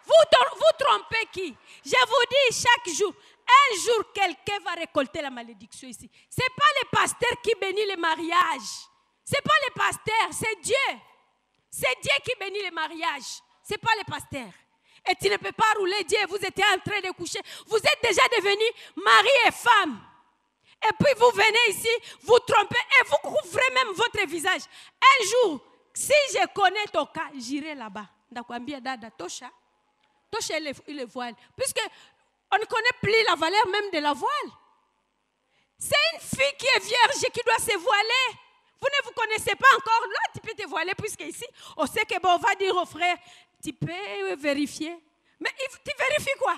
Vous trompez qui? Je vous dis chaque jour, un jour, quelqu'un va récolter la malédiction ici. Ce n'est pas le pasteur qui bénit le mariage. Ce n'est pas le pasteur, c'est Dieu. C'est Dieu qui bénit le mariage. Ce n'est pas le pasteur. Et tu ne peux pas rouler Dieu. Vous étiez en train de coucher. Vous êtes déjà devenus mari et femme. Et puis vous venez ici, vous trompez et vous couvrez même votre visage. Un jour, si je connais ton cas, j'irai là-bas. Ndakwambia dada, tosha le voile. Puisque on ne connaît plus la valeur même de la voile. C'est une fille qui est vierge qui doit se voiler. Vous ne vous connaissez pas encore. Là, tu peux te voiler puisque ici, on sait que bon, on va dire au frère, tu peux vérifier. Mais tu vérifies quoi?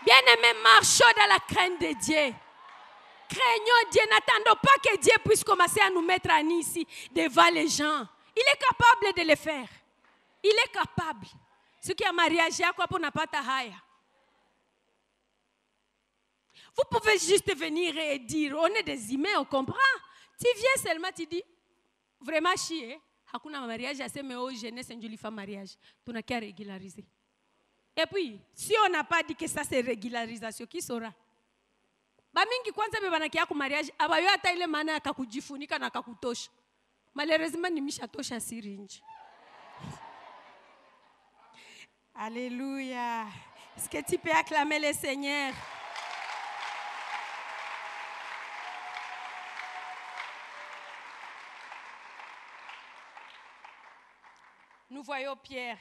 Bien-aimés, marchons dans la crainte de Dieu. Craignons Dieu, n'attendons pas que Dieu puisse commencer à nous mettre à nu ici devant les gens. Il est capable de le faire. Il est capable. Ce qui a mariage, quoi pour n'a pas ta haya. Vous pouvez juste venir et dire, on est des humains, on comprend. Tu viens seulement, tu dis, vraiment chier, hakuna mariage, assez mais oh jeunesse, une jolie femme mariage. Tu n'as qu'à régulariser. Et puis, si on n'a pas dit que ça c'est régularisation, qui saura? Bamingi kwanza bebanakia ku mariage abayo hata ile maana akakujifunika na akakutosha. Malheureusement nimeshatosha sirinji. Alléluia. Est-ce que tu peux acclamer le Seigneur? Nous voyons Pierre.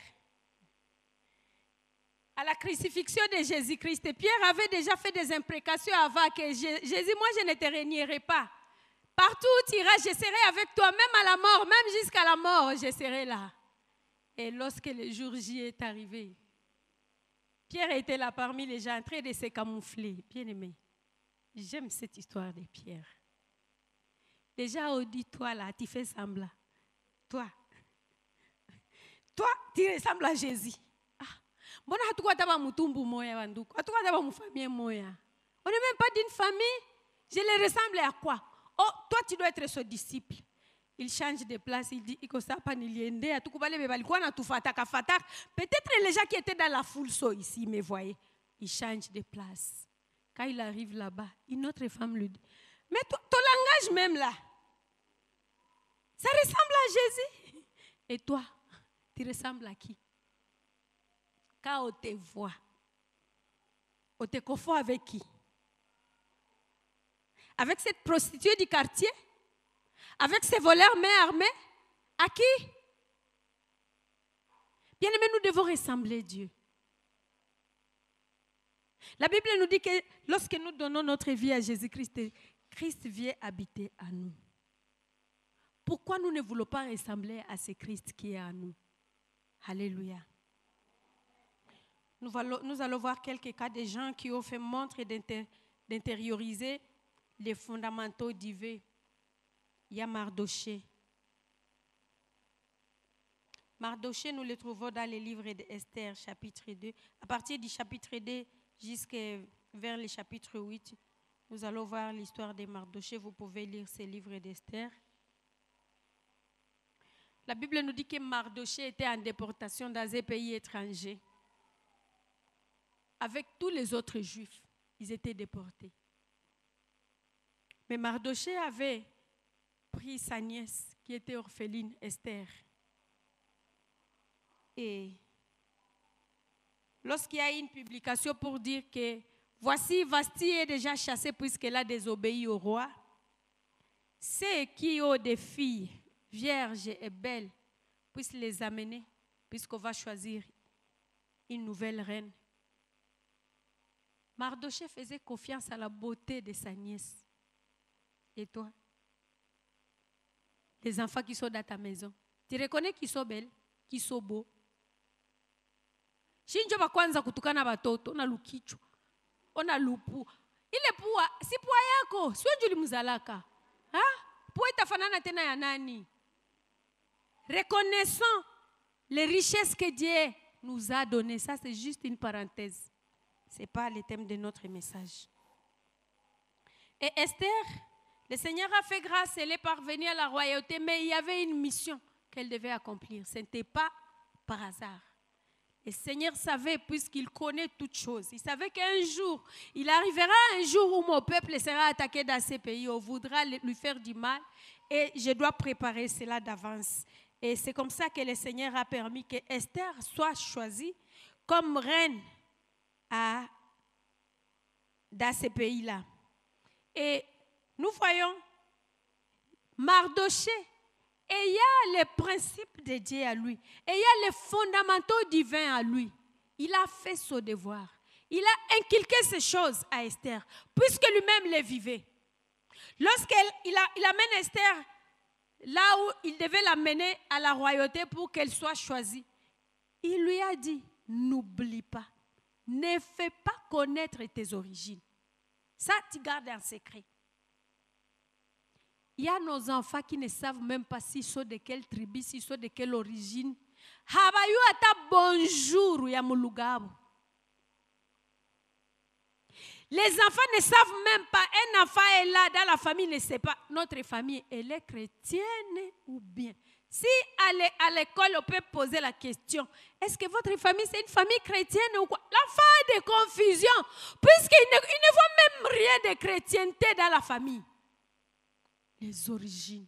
À la crucifixion de Jésus-Christ, Pierre avait déjà fait des imprécations avant que Jésus, moi je ne te rénierai pas. Partout où tu iras, je serai avec toi, même à la mort, même jusqu'à la mort, je serai là. Et lorsque le jour J est arrivé, Pierre était là parmi les gens en train de se camoufler. Bien aimé, j'aime cette histoire de Pierre. Déjà, on dit, toi là, tu fais semblant. Toi, tu ressembles à Jésus. Mbona hatukuwa taba mutumbu moya wanduku. Hatukuwa taba mufamie moya. On n'est même pas d'une famille. Je les ressemble à quoi? Oh, toi, tu dois être son disciple. Il change de place, il dit, peut-être les gens qui étaient dans la foule sont ici, mais voyez, il change de place. Quand il arrive là-bas, une autre femme lui dit, mais ton langage même là, ça ressemble à Jésus. Et toi, tu ressembles à qui? Quand on te voit, on te confond avec qui? Avec cette prostituée du quartier? Avec ces voleurs main armés? À qui? Bien aimé, nous devons ressembler à Dieu. La Bible nous dit que lorsque nous donnons notre vie à Jésus-Christ, Christ vient habiter à nous. Pourquoi nous ne voulons pas ressembler à ce Christ qui est en nous? Alléluia. Nous allons voir quelques cas de gens qui ont fait montre d'intérioriser les fondamentaux divins. Il y a Mardoché. Mardoché, nous le trouvons dans les livres d'Esther, chapitre 2. À partir du chapitre 2 jusqu'à vers le chapitre 8, nous allons voir l'histoire de Mardoché. Vous pouvez lire ces livres d'Esther. La Bible nous dit que Mardoché était en déportation dans un pays étranger. Avec tous les autres juifs, ils étaient déportés. Mais Mardoché avait pris sa nièce qui était orpheline, Esther. Et lorsqu'il y a une publication pour dire que voici Vasti est déjà chassée puisqu'elle a désobéi au roi, ceux qui ont des filles vierges et belles puissent les amener puisqu'on va choisir une nouvelle reine. Mardoché faisait confiance à la beauté de sa nièce. Et toi? Les enfants qui sont dans ta maison, tu reconnais qu'ils sont belles, qu'ils sont beaux? Shinjo bakwanza kutukana batoto, ona lukichwa, ona lupu. Ile pua, si pua yako, sio juli mzalaka. Ha? Pua itafanana tena ya nani? Reconnaissons les richesses que Dieu nous a données. Ça, c'est juste une parenthèse. Ce n'est pas le thème de notre message. Et Esther, le Seigneur a fait grâce, elle est parvenue à la royauté, mais il y avait une mission qu'elle devait accomplir. Ce n'était pas par hasard. Le Seigneur savait, puisqu'il connaît toutes choses, il savait qu'un jour, il arrivera un jour où mon peuple sera attaqué dans ces pays, on voudra lui faire du mal, et je dois préparer cela d'avance. Et c'est comme ça que le Seigneur a permis que Esther soit choisie comme reine dans ces pays-là. Et nous voyons Mardoché ayant les principes de Dieu à lui, ayant les fondamentaux divins à lui. Il a fait son devoir. Il a inculqué ces choses à Esther, puisque lui-même les vivait. Lorsqu'il amène Esther là où il devait l'amener à la royauté pour qu'elle soit choisie, il lui a dit, n'oublie pas, ne fais pas connaître tes origines. Ça, tu gardes en secret. Il y a nos enfants qui ne savent même pas s'ils sont de quelle tribu, s'ils sont de quelle origine. Habayu ata bonjour ya mulugabo. Les enfants ne savent même pas. Un enfant est là dans la famille, ne sait pas. Notre famille, elle est chrétienne ou bien? Si à l'école, on peut poser la question, est-ce que votre famille, c'est une famille chrétienne ou quoi? L'enfant a des confusions, puisqu'il ne voit même rien de chrétienté dans la famille. Les origines.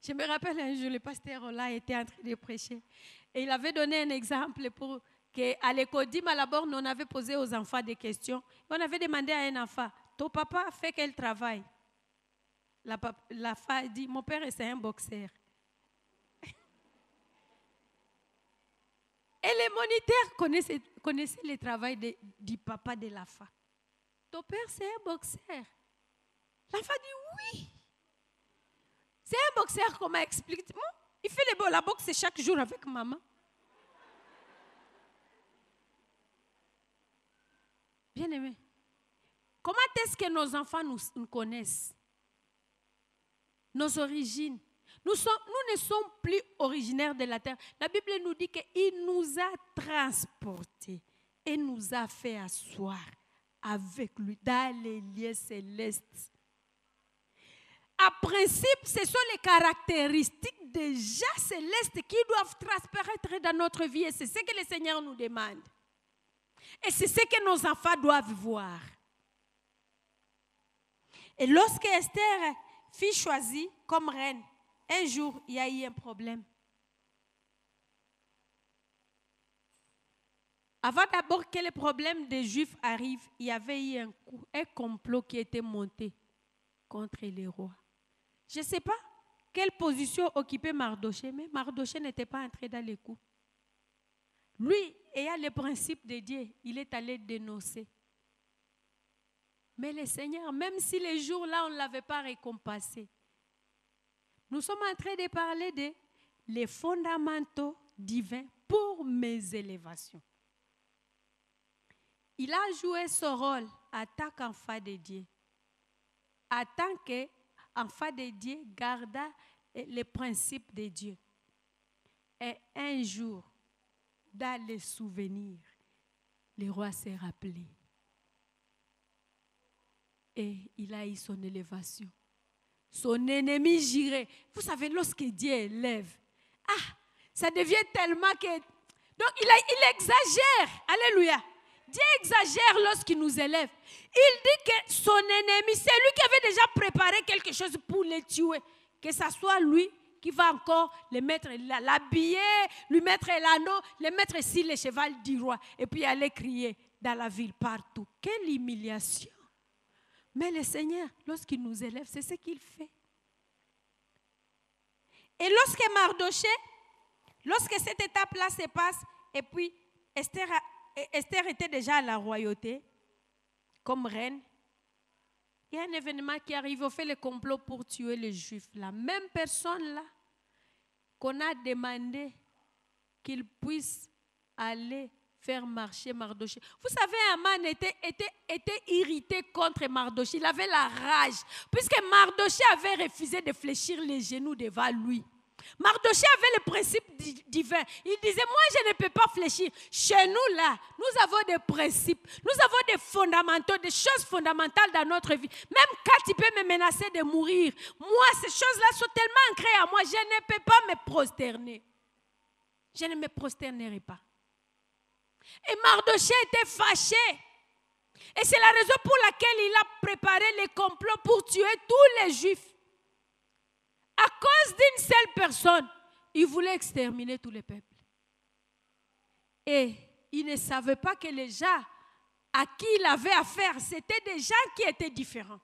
Je me rappelle un jour, le pasteur Ola était en train de prêcher. Et il avait donné un exemple pour qu'à l'école d'Imalaborne, on avait posé aux enfants des questions. On avait demandé à un enfant, ton papa fait quel travail? La femme a dit, mon père c'est un boxeur. Et les moniteurs connaissaient le travail du papa de la femme. Ton père c'est un boxeur. L'enfant dit oui. C'est un boxeur, comment explique-t-il? Il fait la boxe chaque jour avec maman. Bien aimé, comment est-ce que nos enfants nous connaissent? Nos origines. Nous ne sommes plus originaires de la terre. La Bible nous dit qu'il nous a transportés et nous a fait asseoir avec lui dans les lieux célestes. En principe, ce sont les caractéristiques déjà célestes qui doivent transparaître dans notre vie. Et c'est ce que le Seigneur nous demande. Et c'est ce que nos enfants doivent voir. Et lorsque Esther fut choisie comme reine, un jour, il y a eu un problème. Avant d'abord que le problème des Juifs arrive, il y avait eu un complot qui était monté contre les rois. Je ne sais pas quelle position occupait Mardochée, mais Mardochée n'était pas entré dans les coups. Lui, ayant le principe de Dieu, il est allé dénoncer. Mais le Seigneur, même si les jours-là, on ne l'avait pas récompensé, nous sommes en train de parler de les fondamentaux divins pour mes élévations. Il a joué ce rôle en tant qu'enfant de Dieu. En tant qu'enfant de Dieu, garda les principes de Dieu. Et un jour, dans les souvenirs, le roi s'est rappelé. Et il a eu son élévation. Son ennemi girait. Vous savez, lorsque Dieu élève, ça devient tellement que... Donc, il exagère. Alléluia. Dieu exagère lorsqu'il nous élève. Il dit que son ennemi, c'est lui qui avait déjà préparé quelque chose pour le tuer. Que ce soit lui qui va encore le mettre, l'habiller, lui mettre l'anneau, le mettre sur le cheval du roi. Et puis aller crier dans la ville partout. Quelle humiliation. Mais le Seigneur, lorsqu'il nous élève, c'est ce qu'il fait. Et lorsque Mardochée, lorsque cette étape-là se passe, et puis Esther était déjà à la royauté, comme reine, il y a un événement qui arrive, on fait le complot pour tuer les Juifs. La même personne-là qu'on a demandé qu'il puisse aller faire marcher Mardochée. Vous savez, Haman était irrité contre Mardochée. Il avait la rage, puisque Mardochée avait refusé de fléchir les genoux devant lui. Mardochée avait le principe divin. Il disait, moi je ne peux pas fléchir. Chez nous là, nous avons des principes, nous avons des fondamentaux, des choses fondamentales dans notre vie. Même quand il peut me menacer de mourir, moi ces choses-là sont tellement ancrées à moi, je ne peux pas me prosterner. Je ne me prosternerai pas. Et Mardochée était fâché. Et c'est la raison pour laquelle il a préparé les complots pour tuer tous les Juifs. À cause d'une seule personne, il voulait exterminer tous les peuples. Et il ne savait pas que les gens à qui il avait affaire, c'était des gens qui étaient différents.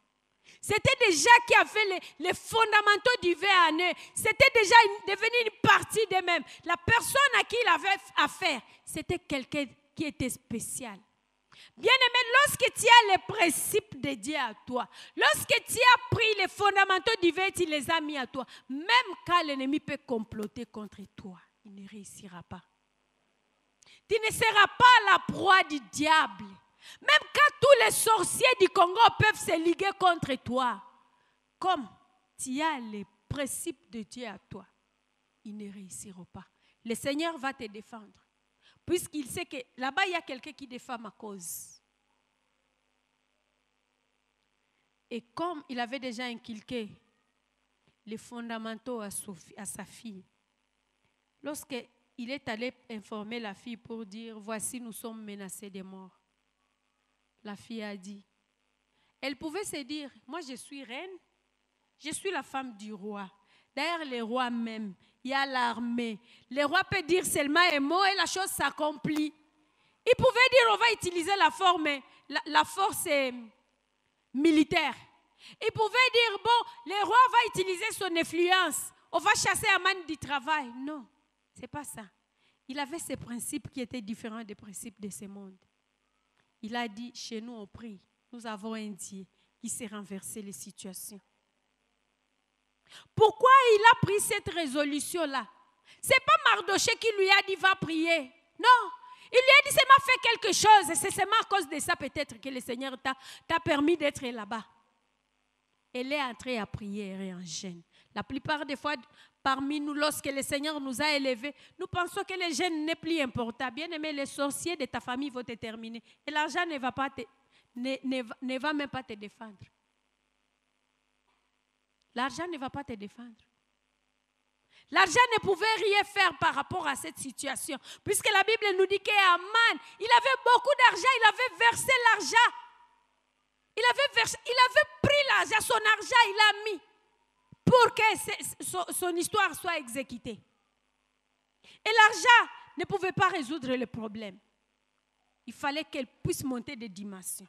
C'était des gens qui avaient les fondamentaux divins en eux. C'était déjà devenu une partie d'eux-mêmes. La personne à qui il avait affaire, c'était quelqu'un qui était spécial. Bien-aimé, lorsque tu as les principes de Dieu à toi, lorsque tu as pris les fondamentaux divins, tu les as mis à toi, même quand l'ennemi peut comploter contre toi, il ne réussira pas. Tu ne seras pas la proie du diable. Même quand tous les sorciers du Congo peuvent se liguer contre toi, comme tu as les principes de Dieu à toi, ils ne réussiront pas. Le Seigneur va te défendre. Puisqu'il sait que là-bas, il y a quelqu'un qui défend ma cause. Et comme il avait déjà inculqué les fondamentaux à sa fille, lorsqu'il est allé informer la fille pour dire, voici, nous sommes menacés de mort. La fille a dit, elle pouvait se dire, moi je suis reine, je suis la femme du roi. D'ailleurs, les rois même, il y a l'armée. Le roi peut dire seulement un mot et la chose s'accomplit. Il pouvait dire, on va utiliser la force militaire. Il pouvait dire, bon, le roi va utiliser son influence. On va chasser Haman du travail. Non, ce n'est pas ça. Il avait ses principes qui étaient différents des principes de ce monde. Il a dit, chez nous on prie, nous avons un Dieu qui sait renverser les situations. Pourquoi il a pris cette résolution-là? Ce n'est pas Mardochée qui lui a dit, va prier. Non, il lui a dit, c'est m'a fait quelque chose. Et c'est seulement à cause de ça peut-être que le Seigneur t'a permis d'être là-bas. Elle est entrée à prier et en jeûne. La plupart des fois, parmi nous, lorsque le Seigneur nous a élevés, nous pensons que le jeûne n'est plus important. Bien aimé, les sorciers de ta famille vont te terminer. Et l'argent ne va pas ne va même pas te défendre. L'argent ne va pas te défendre. L'argent ne pouvait rien faire par rapport à cette situation. Puisque la Bible nous dit qu'Aman, il avait beaucoup d'argent, il avait versé l'argent. Il avait pris l'argent, son argent, il l'a mis pour que son histoire soit exécutée. Et l'argent ne pouvait pas résoudre le problème. Il fallait qu'elle puisse monter de dimensions.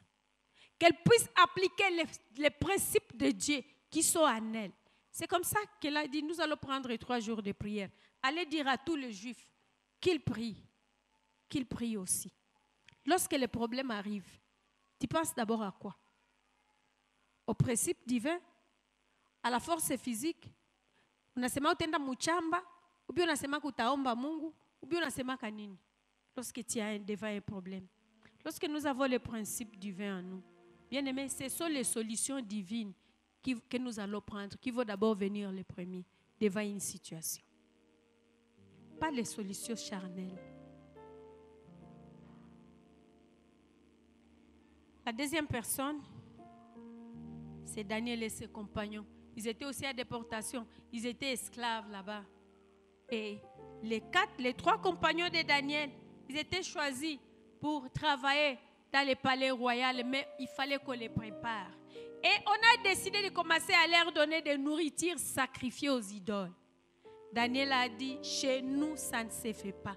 Qu'elle puisse appliquer les principes de Dieu qui sont en elle. C'est comme ça qu'elle a dit, nous allons prendre 3 jours de prière. Allez dire à tous les Juifs qu'ils prient aussi. Lorsque les problèmes arrivent, tu penses d'abord à quoi? Au principe divin, à la force physique. Unasema utenda muchamba, ou bien unasema kutaomba Mungu, ou bien unasema kanini. Lorsque tu as devant un problème. Lorsque nous avons les principes divins en nous, bien aimé, ce sont les solutions divines que nous allons prendre, qui vont d'abord venir les premiers devant une situation. Pas les solutions charnelles. La deuxième personne, c'est Daniel et ses compagnons. Ils étaient aussi à déportation. Ils étaient esclaves là-bas. Et les 3 compagnons de Daniel, ils étaient choisis pour travailler dans les palais royaux, mais il fallait qu'on les prépare. Et on a décidé de commencer à leur donner des nourritures sacrifiées aux idoles. Daniel a dit, chez nous, ça ne se fait pas.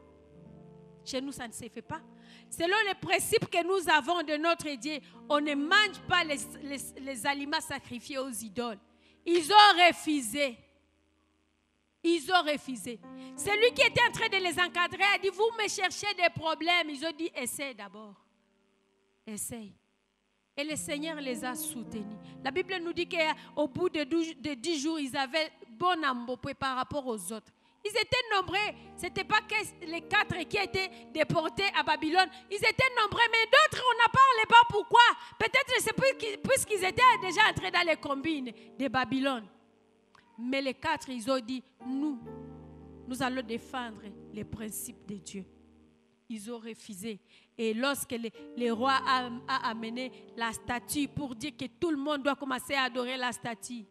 Chez nous, ça ne se fait pas. Selon les principes que nous avons de notre Dieu, on ne mange pas les aliments sacrifiés aux idoles. Ils ont refusé. Ils ont refusé. Celui qui était en train de les encadrer a dit, vous me cherchez des problèmes. Ils ont dit, essaye d'abord. Essaye. Et le Seigneur les a soutenus. La Bible nous dit qu'au bout de 10 jours, ils avaient bon embopé par rapport aux autres. Ils étaient nombreux. Ce n'était pas que les 4 qui étaient déportés à Babylone. Ils étaient nombreux, mais d'autres, on n'a parlé pas pourquoi. Peut-être c'est puisqu'ils étaient déjà entrés dans les combines de Babylone. Mais les 4, ils ont dit, nous allons défendre les principes de Dieu. Ils ont refusé. Et lorsque le roi a amené la statue pour dire que tout le monde doit commencer à adorer la statue,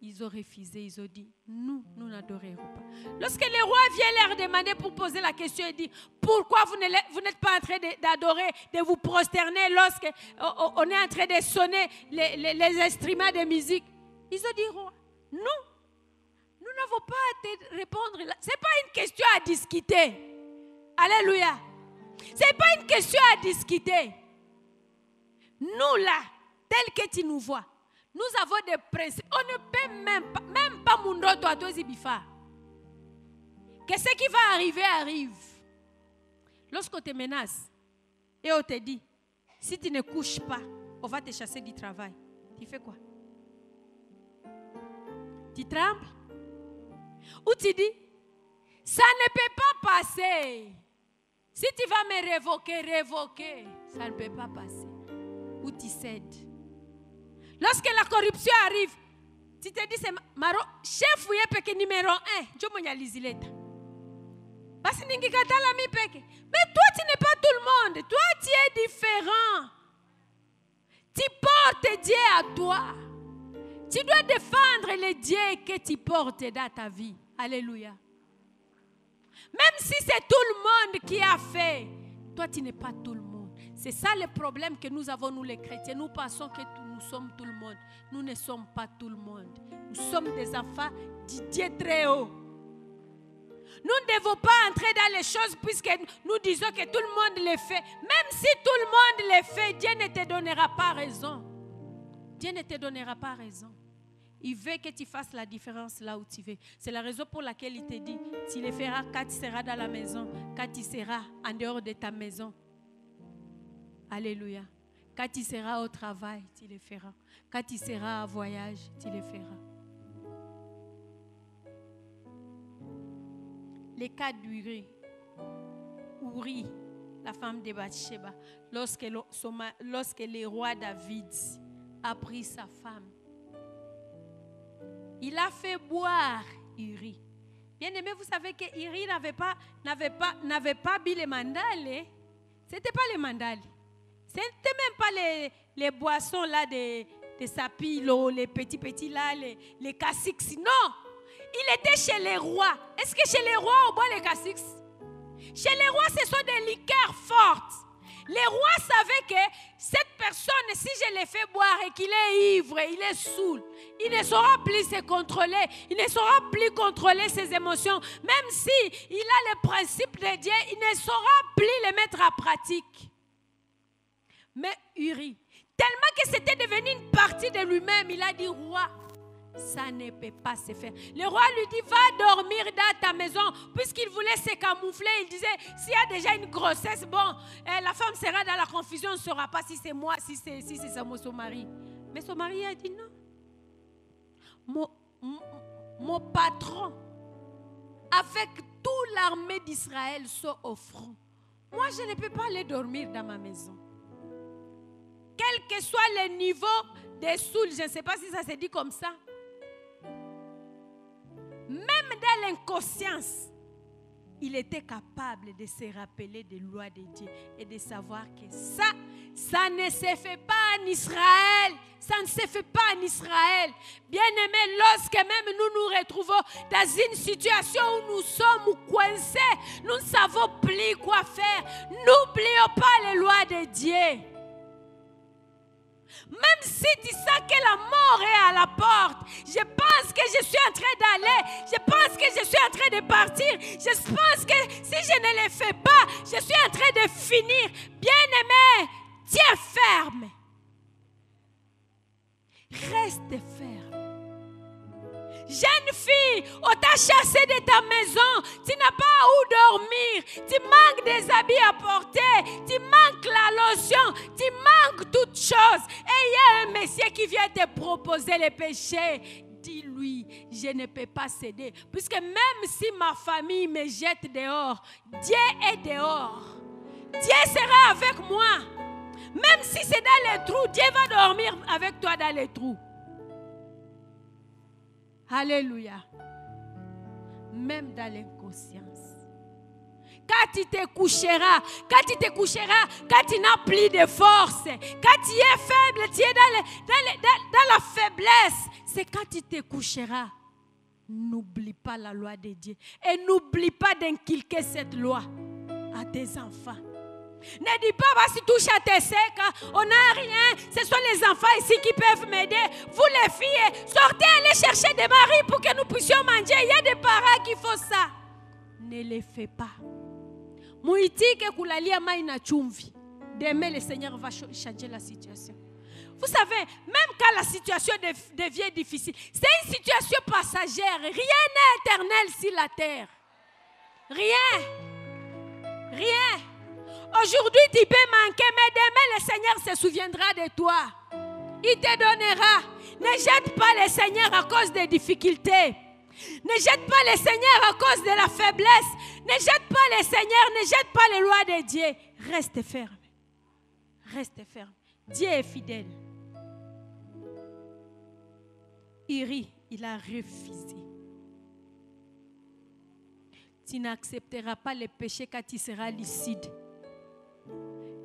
ils ont refusé. Ils ont dit, nous n'adorerons pas. Lorsque le roi vient leur demander pour poser la question, il dit, pourquoi vous n'êtes pas en train d'adorer, de vous prosterner lorsque on est en train de sonner les instruments de musique? Ils ont dit, roi, nous n'avons pas à te répondre. Ce n'est pas une question à discuter. Alléluia. Ce n'est pas une question à discuter. Nous là, tel que tu nous vois, nous avons des principes. On ne peut même pas Mundoto à Bifa. Que ce qui va arriver, arrive. Lorsqu'on te menace et on te dit, si tu ne couches pas, on va te chasser du travail. Tu fais quoi? Tu trembles? Ou tu dis, ça ne peut pas passer. Si tu vas me révoquer, ça ne peut pas passer. Ou tu cèdes. Lorsque la corruption arrive, tu te dis, c'est Maro, chef numéro 1, je m'en parce que mais toi, tu n'es pas tout le monde. Toi, tu es différent. Tu portes Dieu à toi. Tu dois défendre les dieux que tu portes dans ta vie. Alléluia. Même si c'est tout le monde qui a fait, toi, tu n'es pas tout le monde. C'est ça le problème que nous avons, nous les chrétiens. Nous pensons que nous sommes tout le monde. Nous ne sommes pas tout le monde. Nous sommes des enfants du Dieu très haut. Nous ne devons pas entrer dans les choses puisque nous disons que tout le monde les fait. Même si tout le monde les fait, Dieu ne te donnera pas raison. Dieu ne te donnera pas raison. Il veut que tu fasses la différence là où tu veux. C'est la raison pour laquelle il te dit, tu le feras quand tu seras dans la maison, quand tu seras en dehors de ta maison. Alléluia. Quand tu seras au travail, tu le feras. Quand tu seras en voyage, tu le feras. Les cas d'Uri, la femme de Bathsheba, lorsque le roi David a pris sa femme, il a fait boire Uri. Bien aimé, vous savez que Uri n'avait pas mis les mandales. Ce n'était pas les mandales. Ce n'était même pas les boissons là de sapilo, les petits là, les caciques. Non, il était chez les rois. Est-ce que chez les rois on boit les caciques? Chez les rois, ce sont des liqueurs fortes. Les rois savaient que cette personne, si je le fais boire et qu'il est ivre, il est saoul, il ne saura plus se contrôler, il ne saura plus contrôler ses émotions. Même si il a les principes de Dieu, il ne saura plus les mettre en pratique. Mais Uri, tellement que c'était devenu une partie de lui-même, il a dit, roi, ça ne peut pas se faire. Le roi lui dit, va dormir dans ta maison. Puisqu'il voulait se camoufler, il disait, s'il y a déjà une grossesse, bon, la femme sera dans la confusion, on ne saura pas si c'est moi, si c'est son mari. Mais son mari a dit non. Mon patron, avec toute l'armée d'Israël, sont au front. Moi, je ne peux pas aller dormir dans ma maison. Quel que soit le niveau des saouls, je ne sais pas si ça se dit comme ça. Même dans l'inconscience, il était capable de se rappeler des lois de Dieu et de savoir que ça ne se fait pas en Israël. Ça ne se fait pas en Israël. Bien-aimés, lorsque même nous nous retrouvons dans une situation où nous sommes coincés, nous ne savons plus quoi faire. N'oublions pas les lois de Dieu. Même si tu sens que la mort est à la porte, je pense que je suis en train d'aller, je pense que je suis en train de partir, je pense que si je ne le fais pas, je suis en train de finir. Bien-aimé, tiens ferme. Reste ferme. Jeune fille, on t'a chassé de ta maison, tu n'as pas où dormir, tu manques des habits à porter, tu manques la lotion, tu manques toutes choses. Et il y a un Messie qui vient te proposer le péché. Dis-lui, je ne peux pas céder. Puisque même si ma famille me jette dehors, Dieu est dehors. Dieu sera avec moi. Même si c'est dans les trous, Dieu va dormir avec toi dans les trous. Alléluia. Même dans l'inconscience. Quand tu te coucheras, quand tu n'as plus de force, quand tu es faible, tu es dans la faiblesse, c'est quand tu te coucheras. N'oublie pas la loi de Dieu. Et n'oublie pas d'inculquer cette loi à tes enfants. Ne dis pas, si touche à tes secs, on n'a rien. Ce sont les enfants ici qui peuvent m'aider. Vous les filles, sortez, allez chercher des maris pour que nous puissions manger. Il y a des parents qui font ça. Ne les fais pas. Demain, le Seigneur va changer la situation. Vous savez, même quand la situation devient difficile, c'est une situation passagère. Rien n'est éternel sur la terre. Rien. Aujourd'hui, tu peux manquer, mais demain, le Seigneur se souviendra de toi. Il te donnera. Ne jette pas le Seigneur à cause des difficultés. Ne jette pas le Seigneur à cause de la faiblesse. Ne jette pas le Seigneur, ne jette pas les lois de Dieu. Reste ferme. Reste ferme. Dieu est fidèle. Uri, il a refusé. Tu n'accepteras pas le péché quand tu seras lucide.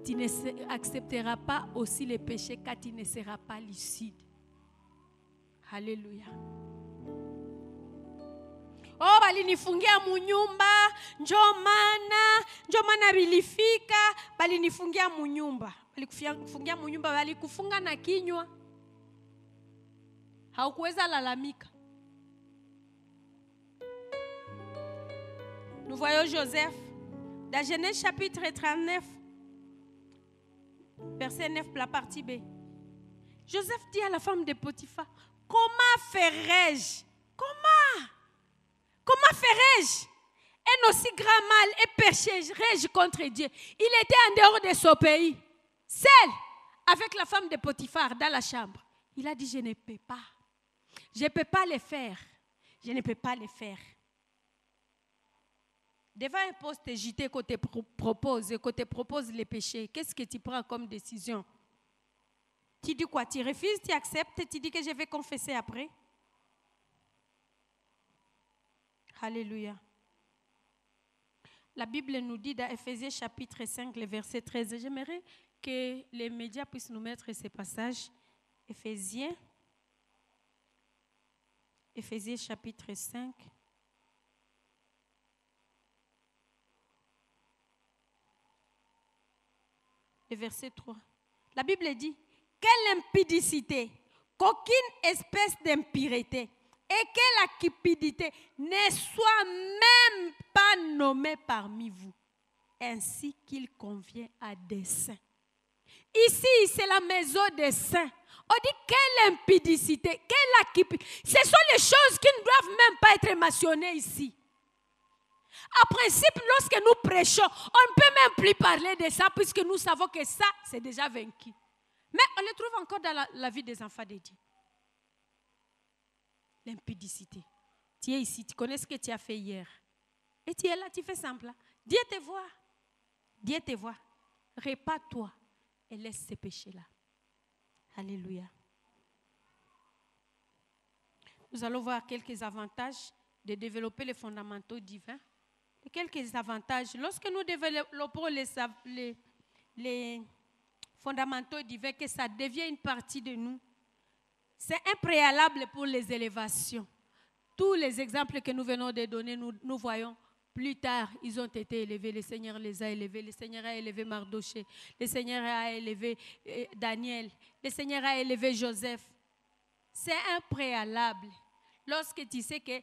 Tu n'accepteras pas aussi le péché quand tu ne seras pas lucide. Alléluia. Oh, balinifungia munyumba, njo mana bilifika, balinifungia munyumba. Balikufungia munyumba, balikufunga na kinywa. Haukuweza lalamika. Nous voyons Joseph dans Genèse chapitre 39, verset 9, la partie B. Joseph dit à la femme de Potiphar, comment ferai-je? Comment ferai-je un aussi grand mal et pécherai-je contre Dieu? Il était en dehors de son pays, seul, avec la femme de Potiphar dans la chambre. Il a dit, je ne peux pas. Je ne peux pas le faire. Je ne peux pas le faire. Devant un poste agité qu'on te propose les péchés, qu'est-ce que tu prends comme décision? Tu dis quoi? Tu refuses, tu acceptes, tu dis que je vais confesser après? Alléluia. La Bible nous dit dans Ephésiens chapitre 5, le verset 13, j'aimerais que les médias puissent nous mettre ces passages. Éphésiens chapitre 5. Le verset 3. La Bible dit, quelle impudicité, qu'aucune espèce d'impureté et que la cupidité ne soit même pas nommée parmi vous, ainsi qu'il convient à des saints. Ici, c'est la maison des saints. On dit quelle impudicité, quelle cupidité. Ce sont les choses qui ne doivent même pas être mentionnées ici. En principe, lorsque nous prêchons, on ne peut même plus parler de ça puisque nous savons que ça, c'est déjà vaincu. Mais on le trouve encore dans la vie des enfants de Dieu. L'impudicité. Tu es ici, tu connais ce que tu as fait hier. Et tu es là, tu fais simple. Dieu te voit. Dieu te voit. Répare-toi et laisse ces péchés-là. Alléluia. Nous allons voir quelques avantages de développer les fondamentaux divins. Et quelques avantages. Lorsque nous développons les fondamentaux divins, que ça devient une partie de nous, c'est un préalable pour les élévations. Tous les exemples que nous venons de donner, nous voyons, plus tard, ils ont été élevés. Le Seigneur les a élevés. Le Seigneur a élevé Mardoché. Le Seigneur a élevé Daniel. Le Seigneur a élevé Joseph. C'est un préalable. Lorsque tu sais que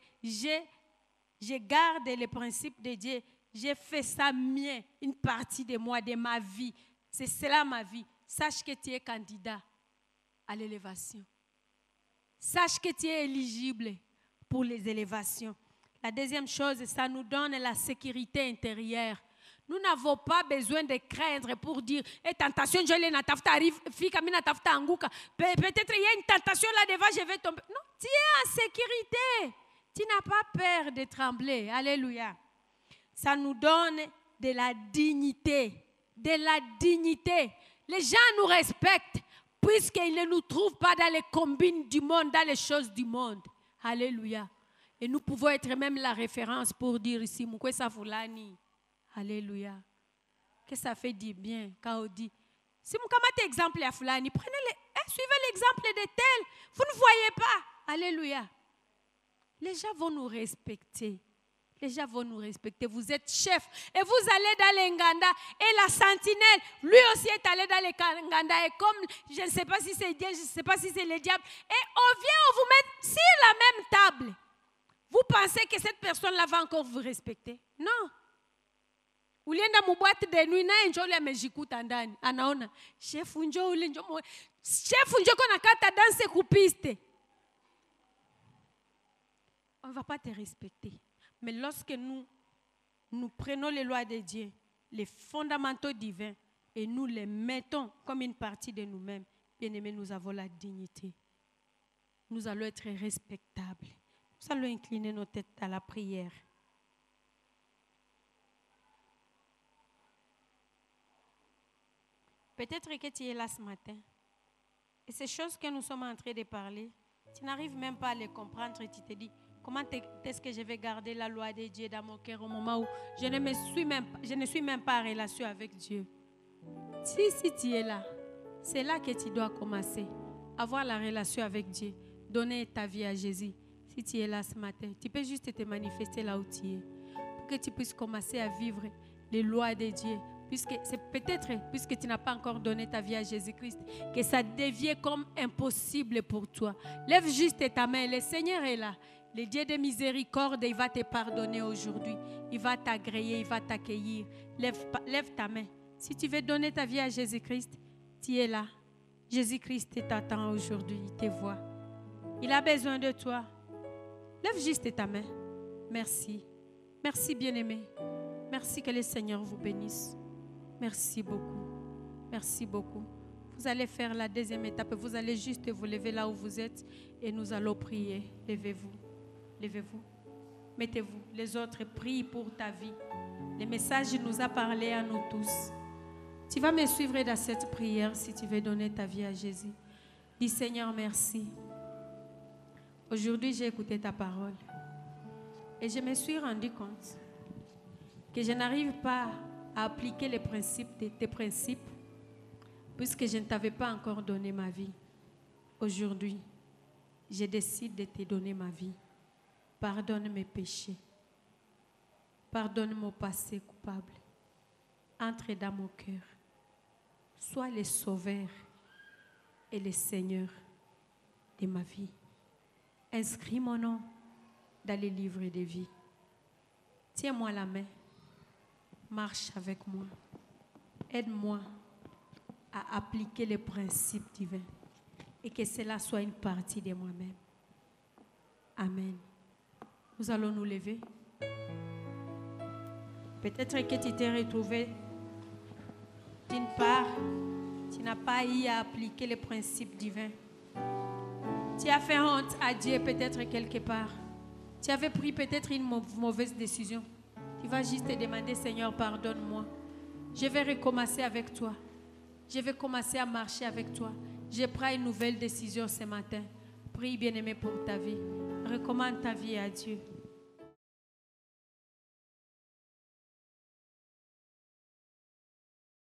je garde les principes de Dieu, j'ai fait ça mien, une partie de moi, de ma vie. C'est cela ma vie. Sache que tu es candidat à l'élévation. Sache que tu es éligible pour les élévations. La deuxième chose, ça nous donne la sécurité intérieure. Nous n'avons pas besoin de craindre pour dire tentation, peut-être il y a une tentation là devant, je vais tomber. Non, tu es en sécurité. Tu n'as pas peur de trembler. Alléluia. Ça nous donne de la dignité. De la dignité. Les gens nous respectent puisqu'ils ne nous trouvent pas dans les combines du monde, dans les choses du monde. Alléluia. Et nous pouvons être même la référence pour dire ici, Moukwesa Fulani. Alléluia. Que ça fait du bien quand on dit, si vous kamate exemple à Fulani, suivez l'exemple de tel. Vous ne voyez pas. Alléluia. Les gens vont nous respecter. Les gens vont nous respecter. Vous êtes chef. Et vous allez dans les Nganda. Et la sentinelle, lui aussi est allé dans les Nganda. Et comme, je ne sais pas si c'est Dieu, je ne sais pas si c'est le diable. Et on vient, on vous met sur la même table. Vous pensez que cette personne-là va encore vous respecter? Non. Ulienda mubwate de nuit na enjo le mejikuta ndani. Anaona. Chef unjo ule njo. Chef unjo kona kata danse kupiste. On ne va pas te respecter. Mais lorsque nous prenons les lois de Dieu, les fondamentaux divins, et nous les mettons comme une partie de nous-mêmes, bien aimés, nous avons la dignité. Nous allons être respectables. Nous allons incliner nos têtes à la prière. Peut-être que tu es là ce matin. Et ces choses que nous sommes en train de parler, tu n'arrives même pas à les comprendre et tu te dis, comment est-ce que je vais garder la loi de Dieu dans mon cœur au moment où je ne suis même pas en relation avec Dieu? Si tu es là, c'est là que tu dois commencer. Avoir la relation avec Dieu. Donner ta vie à Jésus. Si tu es là ce matin, tu peux juste te manifester là où tu es. Pour que tu puisses commencer à vivre les lois de Dieu. Puisque c'est peut-être, puisque tu n'as pas encore donné ta vie à Jésus-Christ, que ça devient comme impossible pour toi. Lève juste ta main. Le Seigneur est là. Le Dieu de miséricorde, il va te pardonner aujourd'hui. Il va t'agréer, il va t'accueillir. Lève ta main. Si tu veux donner ta vie à Jésus-Christ, tu es là. Jésus-Christ t'attend aujourd'hui, il te voit. Il a besoin de toi. Lève juste ta main. Merci. Merci, bien-aimé. Merci, que le Seigneur vous bénisse. Merci beaucoup. Merci beaucoup. Vous allez faire la deuxième étape. Vous allez juste vous lever là où vous êtes et nous allons prier. Levez-vous. Levez-vous. Mettez-vous. Les autres prient pour ta vie. Le message nous a parlé à nous tous. Tu vas me suivre dans cette prière si tu veux donner ta vie à Jésus. Dis Seigneur, merci. Aujourd'hui, j'ai écouté ta parole. Et je me suis rendu compte que je n'arrive pas à appliquer les principes, tes principes puisque je ne t'avais pas encore donné ma vie, aujourd'hui, je décide de te donner ma vie. Pardonne mes péchés. Pardonne mon passé coupable. Entre dans mon cœur. Sois le sauveur et le Seigneur de ma vie. Inscris mon nom dans les livres de vie. Tiens-moi la main. Marche avec moi. Aide-moi à appliquer les principes divins et que cela soit une partie de moi-même. Amen. Nous allons nous lever. Peut-être que tu t'es retrouvé d'une part, tu n'as pas eu à appliquer les principes divins. Tu as fait honte à Dieu peut-être quelque part. Tu avais pris peut-être une mauvaise décision. Tu vas juste te demander, Seigneur, pardonne-moi. Je vais recommencer avec toi. Je vais commencer à marcher avec toi. Je prends une nouvelle décision ce matin. Prie, bien-aimé, pour ta vie. Recommande ta vie à Dieu.